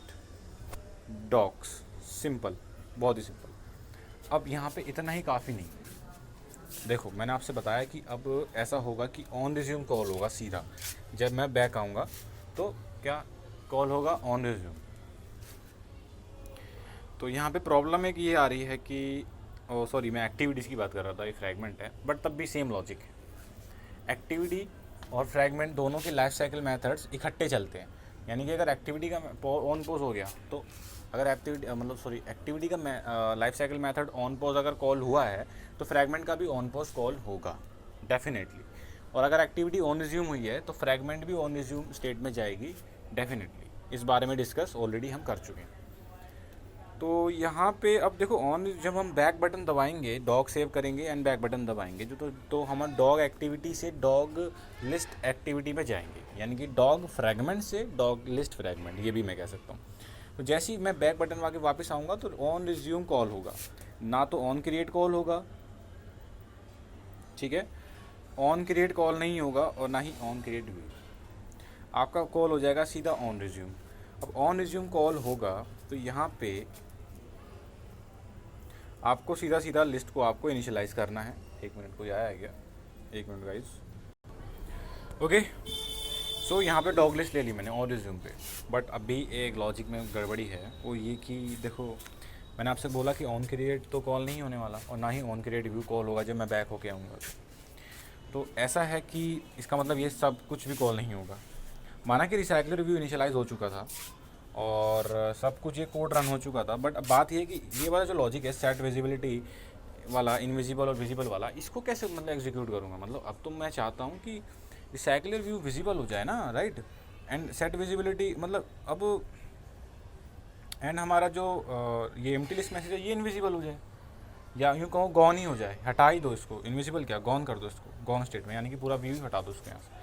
डॉग्स, सिंपल, बहुत ही सिंपल। अब यहाँ पे इतना ही काफ़ी नहीं। देखो मैंने आपसे बताया कि अब ऐसा होगा कि ऑन रिज्यूम कॉल होगा सीधा, जब मैं बैक आऊँगा तो क्या कॉल होगा? On resume. तो यहाँ पे प्रॉब्लम एक ये आ रही है कि सॉरी, मैं एक्टिविटीज़ की बात कर रहा था, ये फ्रैगमेंट है, बट तब भी सेम लॉजिक है। एक्टिविटी और फ्रैगमेंट दोनों के लाइफ साइकिल मेथड्स इकट्ठे चलते हैं। यानी कि अगर एक्टिविटी का ऑन पोज हो गया, तो अगर एक्टिविटी का life cycle method on pose अगर कॉल हुआ है तो फ्रैगमेंट का भी ऑन पोज कॉल होगा डेफिनेटली। और अगर एक्टिविटी ऑन रिज्यूम हुई है तो फ्रैगमेंट भी ऑन रिज्यूम स्टेट में जाएगी डेफिनेटली। इस बारे में डिस्कस ऑलरेडी हम कर चुके हैं। तो यहाँ पे अब देखो ऑन, जब हम बैक बटन दबाएंगे, डॉग सेव करेंगे एंड बैक बटन दबाएंगे तो हम डॉग एक्टिविटी से डॉग लिस्ट एक्टिविटी में जाएंगे, यानी कि डॉग फ्रैगमेंट से डॉग लिस्ट फ्रैगमेंट, ये भी मैं कह सकता हूँ। तो जैसे ही मैं बैक बटन वाके वापस आऊँगा तो ऑन रिज्यूम कॉल होगा, ना तो ऑन क्रिएट कॉल होगा, ठीक है, ऑन क्रिएट कॉल नहीं होगा और ना ही ऑन क्रिएट भी, आपका कॉल हो जाएगा सीधा ऑन रिज्यूम। अब ऑन रिज्यूम कॉल होगा तो यहाँ पे आपको सीधा सीधा लिस्ट को आपको इनिशियलाइज़ करना है। 1 मिनट, कोई आया है क्या? 1 मिनट गाइस। ओके, सो यहाँ पे डॉग लिस्ट ले ली मैंने और रिज्यूम पे, बट अभी एक लॉजिक में गड़बड़ी है, वो ये कि देखो मैंने आपसे बोला कि ऑन क्रिएट तो कॉल नहीं होने वाला और ना ही ऑन क्रिएट व्यू कॉल होगा जब मैं बैक होके आऊँगा। तो ऐसा है कि इसका मतलब ये सब कुछ भी कॉल नहीं होगा। माना कि रिसाइकलर व्यू इनिशियलाइज हो चुका था और सब कुछ ये कोड रन हो चुका था, बट अब बात ये है कि ये वाला जो लॉजिक है सेट विजिबिलिटी वाला, इनविजिबल और विजिबल वाला, इसको कैसे मतलब एग्जीक्यूट करूँगा। मतलब अब तो मैं चाहता हूँ कि रिसाइकलर व्यू विजिबल हो जाए ना, राइट, एंड सेट विजिबिलिटी मतलब अब एंड हमारा जो ये एम्प्टी लिस्ट मैसेज है ये इनविजिबल हो जाए, या यूँ कहो गॉन ही हो जाए, हटा ही दो इसको, इनविजिबल क्या, गॉन कर दो इसको, गॉन स्टेट में, यानी कि पूरा व्यू ही हटा दो उसके यहाँ से।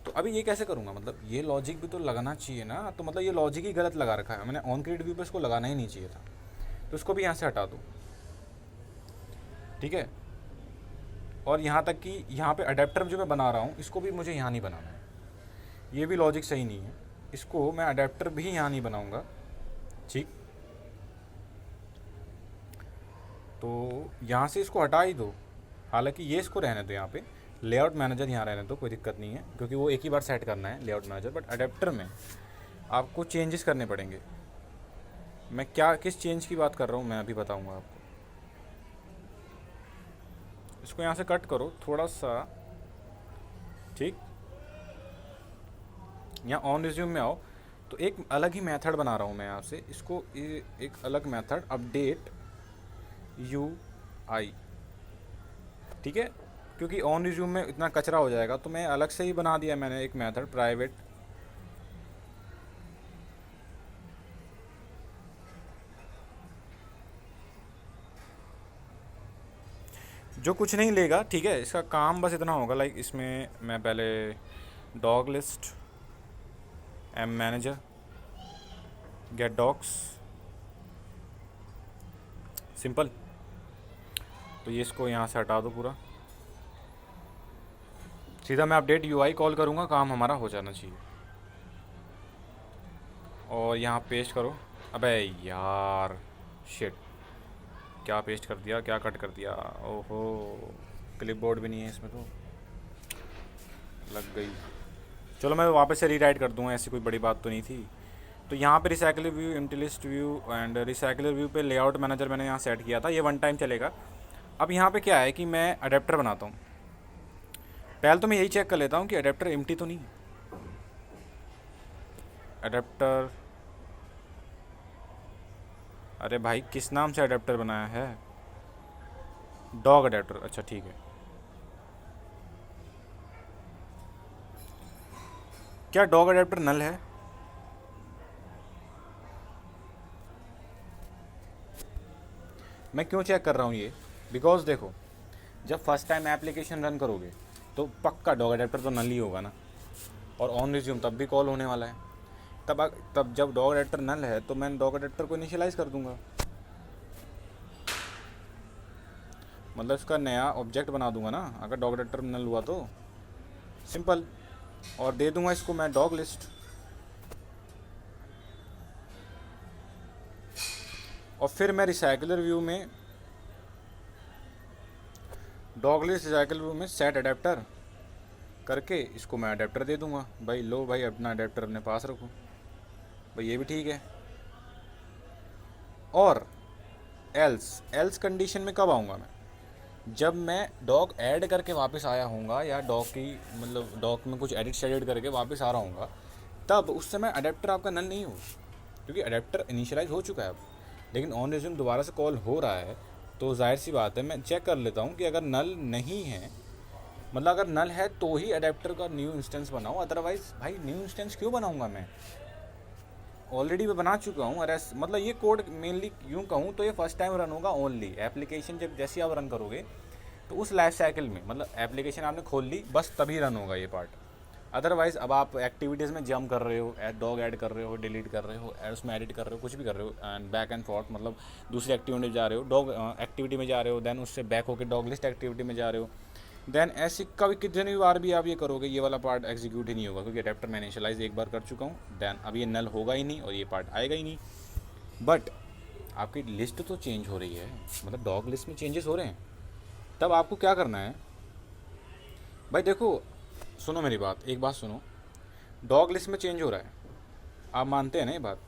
तो अभी ये कैसे करूँगा, मतलब ये लॉजिक भी तो लगाना चाहिए ना, तो मतलब ये लॉजिक ही गलत लगा रखा है मैंने, ऑन क्रिएट व्यू पे इसको लगाना ही नहीं चाहिए था, तो इसको भी यहाँ से हटा दो, ठीक है। और यहाँ तक कि यहाँ पे अडेप्टर जो मैं बना रहा हूँ इसको भी मुझे यहाँ नहीं बनाना है, ये भी लॉजिक सही नहीं है, इसको मैं अडेप्टर भी यहाँ नहीं बनाऊँगा, ठीक। तो यहाँ से इसको हटा ही दो, हालांकि ये इसको रहने दो, यहाँ पे लेआउट मैनेजर यहाँ रहने दो, कोई दिक्कत नहीं है, क्योंकि वो एक ही बार सेट करना है लेआउट मैनेजर, बट अडेप्टर में आपको चेंजेस करने पड़ेंगे। मैं क्या किस चेंज की बात कर रहा हूँ मैं अभी बताऊँगा आपको। इसको यहाँ से कट करो थोड़ा सा, ठीक। यहाँ ऑन रिज्यूम में आओ, तो एक अलग ही मेथड बना रहा हूँ मैं यहाँ से, इसको एक अलग मेथड अपडेट UI, ठीक है, क्योंकि ऑन रिज्यूम में इतना कचरा हो जाएगा, तो मैं अलग से ही बना दिया मैंने एक मेथड प्राइवेट जो कुछ नहीं लेगा, ठीक है। इसका काम बस इतना होगा, लाइक इसमें मैं पहले dog list M manager get dogs, simple. तो ये इसको यहाँ से हटा दो पूरा, सीधा मैं अपडेट UI कॉल करूँगा, काम हमारा हो जाना चाहिए। और यहाँ पेस्ट करो, अबे यार शिट, क्या पेस्ट कर दिया, क्या कट कर दिया, ओहो क्लिपबोर्ड भी नहीं है इसमें, तो लग गई। चलो मैं वापस से रीराइट कर दूँगा, ऐसी कोई बड़ी बात तो नहीं थी। तो यहाँ पे recycler view, empty list view and recycler view पे लेआउट मैनेजर मैंने यहाँ सेट किया था, ये 1 टाइम चलेगा। अब यहाँ पे क्या है कि मैं अडेप्टर बनाता हूँ, पहले तो मैं यही चेक कर लेता हूँ कि अडेप्टर एम्प्टी तो नहीं, अडेप्टर, अरे भाई किस नाम से अडेप्टर बनाया है, डॉग अडेप्टर, अच्छा ठीक है। क्या डॉग अडेप्टर नल है? मैं क्यों चेक कर रहा हूँ ये, बिकॉज देखो जब फर्स्ट टाइम एप्लीकेशन रन करोगे तो पक्का डॉग अडेप्टर तो नल ही होगा ना, और ऑन रिज्यूम तब भी कॉल होने वाला है, तब जब डॉग अडेप्टर नल है तो मैं डॉग अडेप्टर को इनिशियलाइज़ कर दूंगा, मतलब इसका नया ऑब्जेक्ट बना दूंगा ना अगर डॉग अडेप्टर नल हुआ तो, सिंपल। और दे दूंगा इसको मैं डॉग लिस्ट, और फिर मैं रिसाइकलर व्यू में डॉग लिस्ट रिसाइकलर व्यू में सेट अडेप्टर करके इसको मैं अडेप्टर दे दूंगा, भाई लो भाई अपना अडेप्टर अपने पास रखो भाई, ये भी ठीक है। और एल्स कंडीशन में कब आऊँगा मैं, जब मैं डॉग ऐड करके वापस आया हूँगा, या डॉग की मतलब डॉग में कुछ एडिट शेडिट करके वापस आ रहा हूँगा, तब उस समय अडेप्टर आपका नल नहीं हो, क्योंकि अडेप्टर इनिशियलाइज हो चुका है अब, लेकिन ऑन रिज्यूम दोबारा से कॉल हो रहा है, तो जाहिर सी बात है मैं चेक कर लेता हूँ कि अगर नल नहीं है, मतलब अगर नल है तो ही अडेप्टर का न्यू इंस्टेंस बनाओ, अदरवाइज भाई न्यू इंस्टेंस क्यों बनाऊँगा मैं, ऑलरेडी मैं बना चुका हूँ। अरे मतलब ये कोड मेनली यूँ कहूँ तो ये फर्स्ट टाइम रन होगा ओनली, एप्लीकेशन जब जैसे आप रन करोगे तो उस लाइफ साइकिल में, मतलब एप्लीकेशन आपने खोल ली बस तभी रन होगा ये पार्ट, अदरवाइज़ अब आप एक्टिविटीज़ में जंप कर रहे हो, डॉग ऐड कर रहे हो, डिलीट कर रहे हो, उसमें एडिट कर रहे हो, कुछ भी कर रहे हो, एंड बैक एंड फॉर्थ, मतलब दूसरी एक्टिविटी में जा रहे हो, डॉग एक्टिविटी में जा रहे हो, देन उससे बैक होकर डॉग लिस्ट एक्टिविटी में जा रहे हो, देन ऐसी कभी कितनी बार भी आप ये करोगे ये वाला पार्ट एग्जीक्यूट ही नहीं होगा, क्योंकि अडेप्टर मैंने इनिशियलाइज एक बार कर चुका हूँ, देन अब ये नल होगा ही नहीं और ये पार्ट आएगा ही नहीं। बट आपकी लिस्ट तो चेंज हो रही है, मतलब डॉग लिस्ट में चेंजेस हो रहे हैं, तब आपको क्या करना है भाई। देखो सुनो मेरी बात, एक बात सुनो, डॉग लिस्ट में चेंज हो रहा है, आप मानते हैं ना ये बात।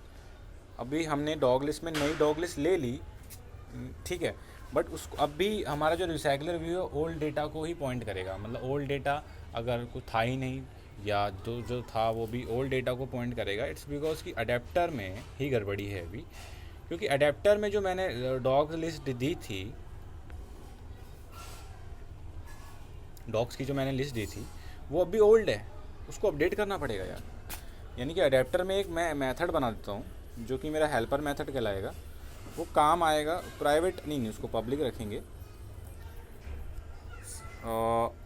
अभी हमने डॉग लिस्ट में नई डॉग लिस्ट ले ली, ठीक है, बट उसको अब भी हमारा जो रिसाइकलर व्यू है ओल्ड डेटा को ही पॉइंट करेगा। मतलब ओल्ड डेटा अगर कुछ था ही नहीं या जो था वो भी ओल्ड डेटा को पॉइंट करेगा। इट्स बिकॉज कि अडेप्टर में ही गड़बड़ी है अभी, क्योंकि अडेप्टर में जो मैंने डॉग लिस्ट दी थी, डॉग्स की जो मैंने लिस्ट दी थी वो अभी ओल्ड है, उसको अपडेट करना पड़ेगा यार। यानी कि अडेप्टर में एक मैं मेथड बना देता हूँ जो कि मेरा हेल्पर मेथड कहलाएगा, वो काम आएगा। प्राइवेट नहीं, उसको पब्लिक रखेंगे।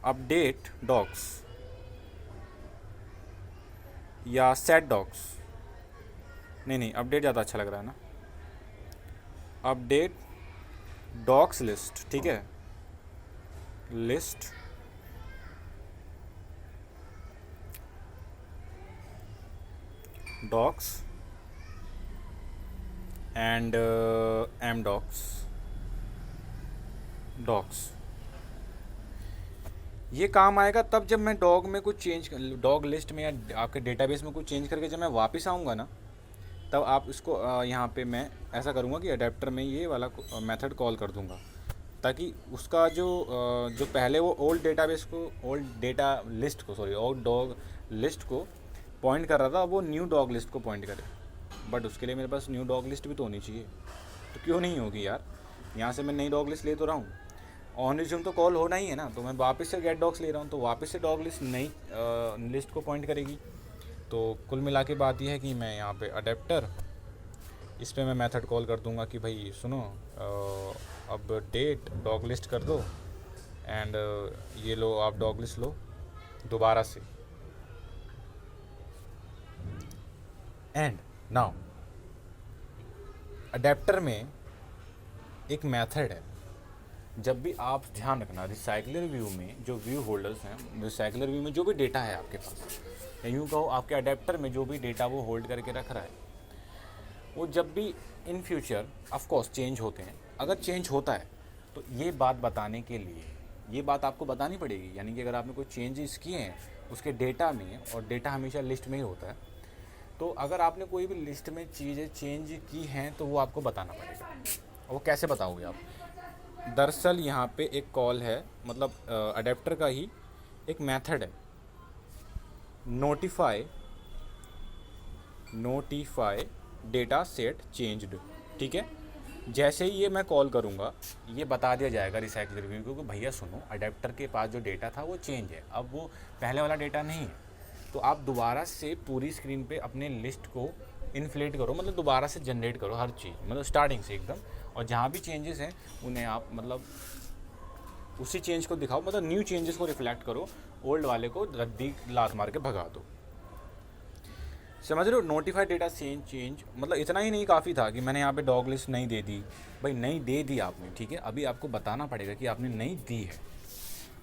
अपडेट डॉग्स या सेट डॉग्स, नहीं अपडेट ज़्यादा अच्छा लग रहा है ना, अपडेट डॉग्स लिस्ट, ठीक है, list dogs and M dogs. ये काम आएगा तब जब मैं डॉग में कुछ चेंज, डॉग लिस्ट में या आपके डेटाबेस में कुछ चेंज करके जब मैं वापस आऊँगा ना, तब आप इसको यहाँ पे मैं ऐसा करूँगा कि अडेप्टर में ये वाला मेथड कॉल कर दूँगा, ताकि उसका जो पहले वो ओल्ड डेटाबेस को, ओल्ड डेटा लिस्ट को, सॉरी ओल्ड डॉग लिस्ट को पॉइंट कर रहा था, वो न्यू डॉग लिस्ट को पॉइंट करे। बट उसके लिए मेरे पास न्यू डॉग लिस्ट भी तो होनी चाहिए, तो क्यों नहीं होगी यार। यहाँ से मैं नई डॉग लिस्ट ले तो रहा हूँ, ऑन रिज्यूम तो कॉल होना ही है ना, तो मैं वापस से गेट डॉग्स ले रहा हूँ, तो वापस से डॉग लिस्ट नई लिस्ट को पॉइंट करेगी। तो कुल मिला के बात यह है कि मैं यहाँ पे अडेप्टर, इस पर मैं मेथड कॉल कर दूँगा कि भाई सुनो अपडेट डॉग लिस्ट कर दो, एंड ये लो आप डॉग लिस्ट लो दोबारा से। एंड नाउ अडेप्टर में एक मेथड है, जब भी आप ध्यान रखना रिसाइकलर व्यू में जो व्यू होल्डर्स हैं, रिसाइकलर व्यू में जो भी डेटा है आपके पास, या यूँ कहो आपके अडेप्टर में जो भी डेटा वो होल्ड करके रख रहा है, वो जब भी in future of course change होते हैं, अगर चेंज होता है तो ये बात बताने के लिए ये बात आपको बतानी पड़ेगी। यानी कि अगर आपने कोई चेंजेस किए हैं उसके डेटा में, और डेटा हमेशा लिस्ट में ही होता है, तो अगर आपने कोई भी लिस्ट में चीज़ें चेंज की हैं तो वो आपको बताना पड़ेगा। वो कैसे बताओगे आप? दरअसल यहाँ पे एक कॉल है, मतलब अडेप्टर का ही एक मेथड है, नोटिफाई डेटा सेट चेंज्ड, ठीक है। जैसे ही ये मैं कॉल करूँगा ये बता दिया जाएगा रिसाइकलर व्यू को कि भैया सुनो अडेप्टर के पास जो डेटा था वो चेंज है, अब वो पहले वाला डेटा नहीं है। तो आप दोबारा से पूरी स्क्रीन पे अपने लिस्ट को इन्फ्लेट करो, मतलब दोबारा से जनरेट करो हर चीज़, मतलब स्टार्टिंग से एकदम, और जहाँ भी चेंजेस हैं उन्हें आप मतलब उसी चेंज को दिखाओ, मतलब न्यू चेंजेस को रिफ्लेक्ट करो, ओल्ड वाले को रद्दी लात मार के भगा दो। समझ रहे हो? नोटिफाइड डेटा चेंज मतलब इतना ही नहीं काफ़ी था कि मैंने यहाँ पे डॉग लिस्ट नहीं दे दी। भाई नहीं दे दी आपने, ठीक है, अभी आपको बताना पड़ेगा कि आपने नहीं दी है।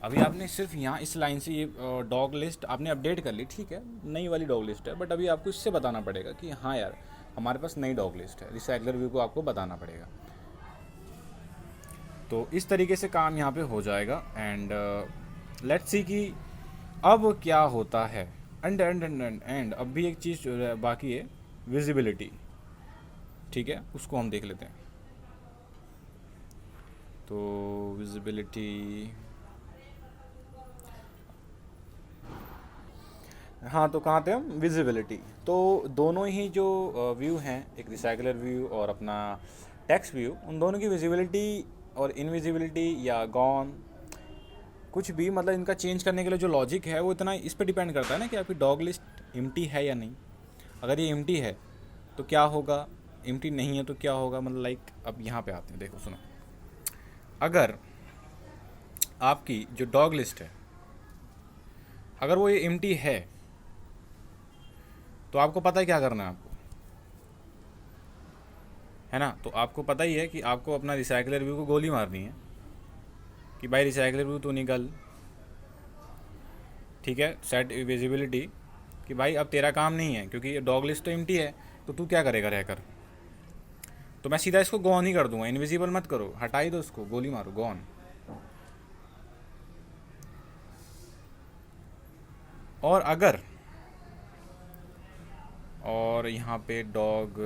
अभी आपने सिर्फ यहाँ इस लाइन से ये डॉग लिस्ट आपने अपडेट कर ली, ठीक है, नई वाली डॉग लिस्ट है, बट अभी आपको इससे बताना पड़ेगा कि हाँ यार हमारे पास नई डॉग लिस्ट है, रिसाइकलर व्यू को आपको बताना पड़ेगा। तो इस तरीके से काम यहाँ पे हो जाएगा। एंड लेट्स सी कि अब क्या होता है। एंड अब भी एक चीज़ बाकी है, विजिबिलिटी, ठीक है, उसको हम देख लेते हैं। तो विजिबिलिटी, हाँ, तो कहाँ थे हम? विजिबिलिटी। तो दोनों ही जो व्यू हैं, एक रिसाइकलर व्यू और अपना टेक्स्ट व्यू, उन दोनों की विजिबिलिटी और इनविजिबिलिटी या गॉन कुछ भी, मतलब इनका चेंज करने के लिए जो लॉजिक है वो इतना इस पर डिपेंड करता है ना कि आपकी डॉग लिस्ट एम्प्टी है या नहीं। अगर ये एम्प्टी है तो क्या होगा, एम्प्टी नहीं है तो क्या होगा, मतलब लाइक अब यहाँ पे आते हैं, देखो सुनो, अगर आपकी जो डॉग लिस्ट है अगर वो ये एम्प्टी है तो आपको पता है क्या करना है आपको, है ना। तो आपको पता ही है कि आपको अपना रिसाइकलर व्यू को गोली मारनी है कि भाई रिसाइकलर व्यू तो निकल, ठीक है, सेट विजिबिलिटी कि भाई अब तेरा काम नहीं है क्योंकि डॉग लिस्ट तो एम्प्टी है, तो तू क्या करेगा रहकर। तो मैं सीधा इसको गॉन ही कर दूंगा, इनविजिबल मत करो, हटा ही दो उसको, गोली मारो, गॉन। और अगर और यहाँ पे डॉग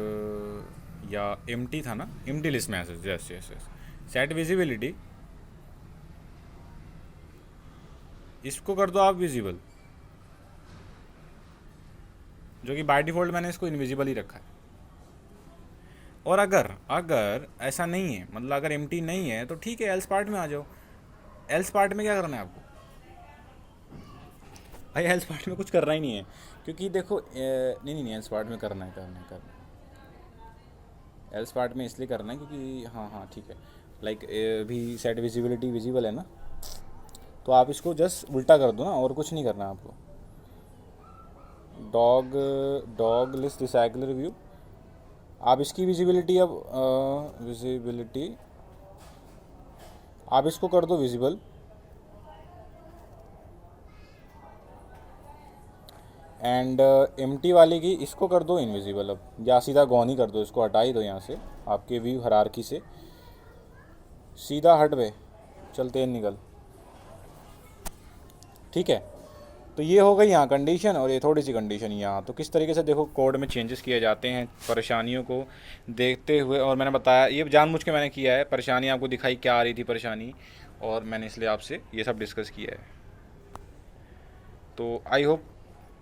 या एम्प्टी था ना, एम्प्टी लिस्ट में ऐसे, yes yes yes, set visibility, इसको कर दो आप विजिबल, जो कि बाय डिफ़ॉल्ट मैंने इसको इनविजिबल ही रखा है। और अगर ऐसा नहीं है, मतलब अगर एम्प्टी नहीं है तो ठीक है, एल्स पार्ट में आ जाओ। एल्स पार्ट में क्या करना है आपको भाई? एल्स पार्ट में कुछ करना ही नहीं है, क्योंकि देखो नहीं एल्स पार्ट में करना है। एल्स पार्ट में इसलिए करना है क्योंकि हाँ ठीक है, लाइक भी सेट विजिबिलिटी विजिबल है ना, तो आप इसको जस्ट उल्टा कर दो ना, और कुछ नहीं करना है आपको। डॉग लिस्ट रिसाइकल रिव्यू, आप इसकी विजिबिलिटी अब विजिबिलिटी आप इसको कर दो विजिबल, एंड एम्प्टी वाले की इसको कर दो इनविजिबल अब, या सीधा गॉन ही कर दो, इसको हटा ही दो यहाँ से आपके व्यू हायरार्की से, सीधा हट बे, चलते निकल। ठीक है, तो ये हो गई यहाँ कंडीशन, और ये थोड़ी सी कंडीशन यहाँ। तो किस तरीके से देखो कोड में चेंजेस किए जाते हैं परेशानियों को देखते हुए, और मैंने बताया ये जानबूझ के मैंने किया है, परेशानी आपको दिखाई क्या आ रही थी परेशानी, और मैंने इसलिए आपसे ये सब डिस्कस किया है। तो आई होप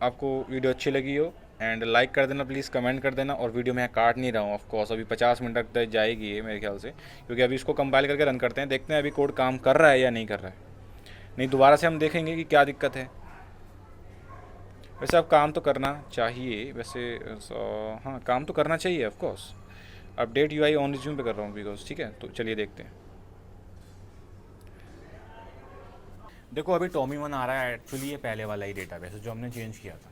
आपको वीडियो अच्छी लगी हो, एंड लाइक कर देना प्लीज़, कमेंट कर देना, और वीडियो मैं काट नहीं रहा हूँ ऑफ कोर्स, अभी 50 मिनट तक जाएगी ये मेरे ख्याल से, क्योंकि अभी इसको कंपाइल करके रन करते हैं, देखते हैं अभी कोड काम कर रहा है या नहीं कर रहा है, नहीं दोबारा से हम देखेंगे कि क्या दिक्कत है। वैसे अब काम तो करना चाहिए वैसे, हाँ काम तो करना चाहिए of course. Update UI on resume पे कर रहा हूँ बिकॉज, ठीक है, तो चलिए देखते हैं। देखो अभी टॉमी 1 आ रहा है, एक्चुअली ये पहले वाला ही डेटाबेस है जो हमने चेंज किया था,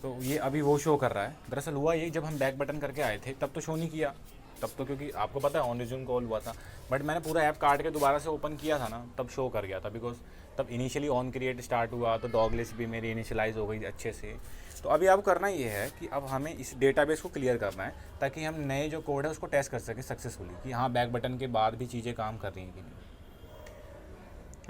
तो ये अभी वो शो कर रहा है। दरअसल हुआ ये, जब हम बैक बटन करके आए थे तब तो शो नहीं किया, तब तो क्योंकि आपको पता है ऑन रिज्यूम कॉल हुआ था, बट मैंने पूरा ऐप काट के दोबारा से ओपन किया था ना, तब शो कर गया था, बिकॉज तब इनिशियली ऑन क्रिएट स्टार्ट हुआ तो डॉग लिस्ट भी मेरी इनिशियलाइज हो गई अच्छे से। तो अभी अब करना ये है कि अब हमें इस डेटाबेस को क्लियर करना है, ताकि हम नए जो कोड है उसको टेस्ट कर सकें सक्सेसफुली, कि हाँ बैक बटन के बाद भी चीज़ें काम कर रही हैं कि नहीं।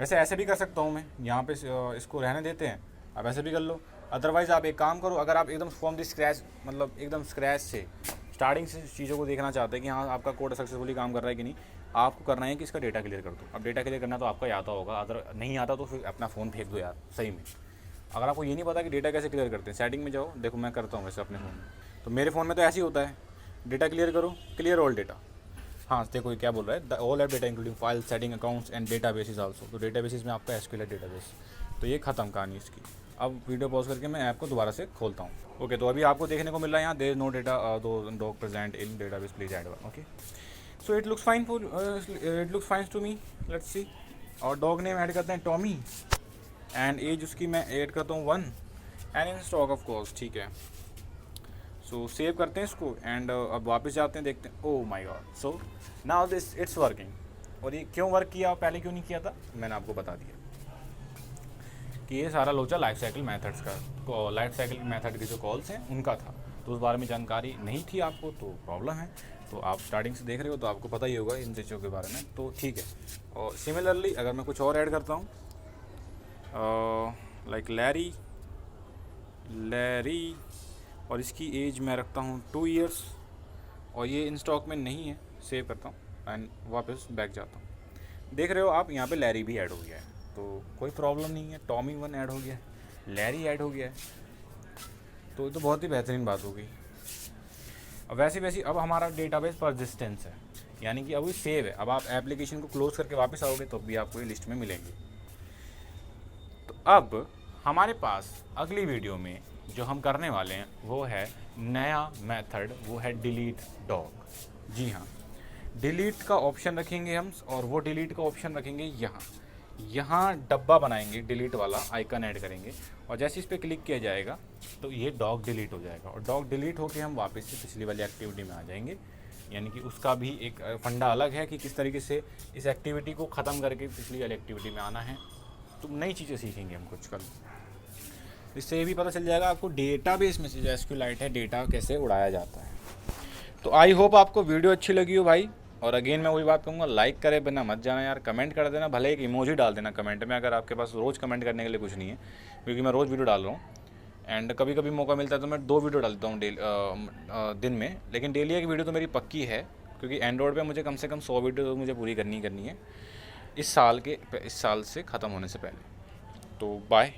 वैसे ऐसे भी कर सकता हूँ मैं, यहाँ पे इसको रहने देते हैं, आप ऐसे भी कर लो। अदरवाइज़ आप एक काम करो, अगर आप एकदम फ्रॉम द स्क्रैच, मतलब एकदम स्क्रैच से स्टार्टिंग से चीज़ों को देखना चाहते हैं कि हाँ आपका कोड सक्सेसफुली काम कर रहा है कि नहीं, आपको करना है कि इसका डेटा क्लियर कर दो। अब डेटा क्लियर करना तो आपका ही आता होगा, अगर नहीं आता तो फिर अपना फ़ोन फेंक दो यार, सही में। अगर आपको ये नहीं पता कि डेटा कैसे क्लियर करते हैं, सेटिंग में जाओ, देखो मैं करता हूँ वैसे अपने फ़ोन में, तो मेरे फ़ोन में तो ऐसे ही होता है, डेटा क्लियर करो, क्लियर ऑल डेटा। हाँ देखो ये क्या बोल रहा है, the all app data including file setting accounts and data basis also, तो डेटा बेसिस में आपका एसक्यूएल डेटाबेस, तो ये खत्म कहानी इसकी। अब वीडियो पॉज करके मैं ऐप को दोबारा से खोलता हूँ। ओके, तो अभी आपको देखने को मिल रहा है यहाँ, there no data do dog present in database please add one. Okay, so it looks fine for it looks fine to me, let's see. और डॉग नेम ऐड करते हैं टॉमी, एंड एज उसकी मैं ऐड करता हूँ 1, and in stock of course, ठीक है। सो save करते हैं इसको, एंड अब वापस जाते हैं, देखते हैं। Oh my God, so now this it's working. और ये क्यों वर्क किया, पहले क्यों नहीं किया था, मैंने आपको बता दिया कि ये सारा लोचा लाइफ साइकिल मेथड्स का, लाइफ साइकिल मेथड के जो कॉल्स हैं उनका था, तो उस बारे में जानकारी नहीं थी आपको, तो प्रॉब्लम है। तो आप स्टार्टिंग से देख रहे हो तो आपको पता ही होगा इन चीज़ों के बारे में, तो ठीक है। और सिमिलरली अगर मैं कुछ और ऐड करता हूँ, लाइक लैरी, और इसकी एज मैं रखता हूँ 2 ईयर्स, और ये इन स्टॉक में नहीं है, सेव करता हूँ एंड वापस बैक जाता हूँ। देख रहे हो आप यहाँ पे लैरी भी ऐड हो गया है, तो कोई प्रॉब्लम नहीं है। टॉमी 1 ऐड हो गया है, लैरी ऐड हो गया है, तो ये तो बहुत ही बेहतरीन बात हो गई। अब वैसे अब हमारा डेटाबेस परसिस्टेंस है, यानी कि अब ये सेव है। अब आप एप्लीकेशन को क्लोज करके वापस आओगे तो भी आपको ये लिस्ट में मिलेंगे। तो अब हमारे पास अगली वीडियो में जो हम करने वाले हैं वो है नया मेथड, वो है डिलीट डॉग। जी हाँ, डिलीट का ऑप्शन रखेंगे हम, और वो डिलीट का ऑप्शन रखेंगे यहाँ डब्बा बनाएंगे, डिलीट वाला आइकन ऐड करेंगे, और जैसे इस पर क्लिक किया जाएगा तो ये डॉग डिलीट हो जाएगा, और डॉग डिलीट होकर हम वापस से पिछली वाली एक्टिविटी में आ जाएंगे। यानी कि उसका भी एक फंडा अलग है कि किस तरीके से इस एक्टिविटी को ख़त्म करके पिछली वाली एक्टिविटी में आना है। तो नई चीज़ें सीखेंगे हम कुछ कल, इससे ये भी पता चल जाएगा आपको डेटाबेस में से जो एसक्यूएलाइट है डेटा कैसे उड़ाया जाता है। तो आई होप आपको वीडियो अच्छी लगी हो भाई। और अगेन मैं वही बात कहूँगा, लाइक करे बिना मत जाना यार, कमेंट कर देना, भले एक इमोजी डाल देना कमेंट में अगर आपके पास रोज़ कमेंट करने के लिए कुछ नहीं है, क्योंकि मैं रोज़ वीडियो डाल रहा हूँ। एंड कभी कभी मौका मिलता है तो मैं 2 वीडियो डालता हूँ दिन में, लेकिन डेली एक वीडियो तो मेरी पक्की है, क्योंकि एंड्रॉयड पे मुझे कम से कम 100 वीडियो तो मुझे पूरी करनी है इस साल से ख़त्म होने से पहले। तो बाय।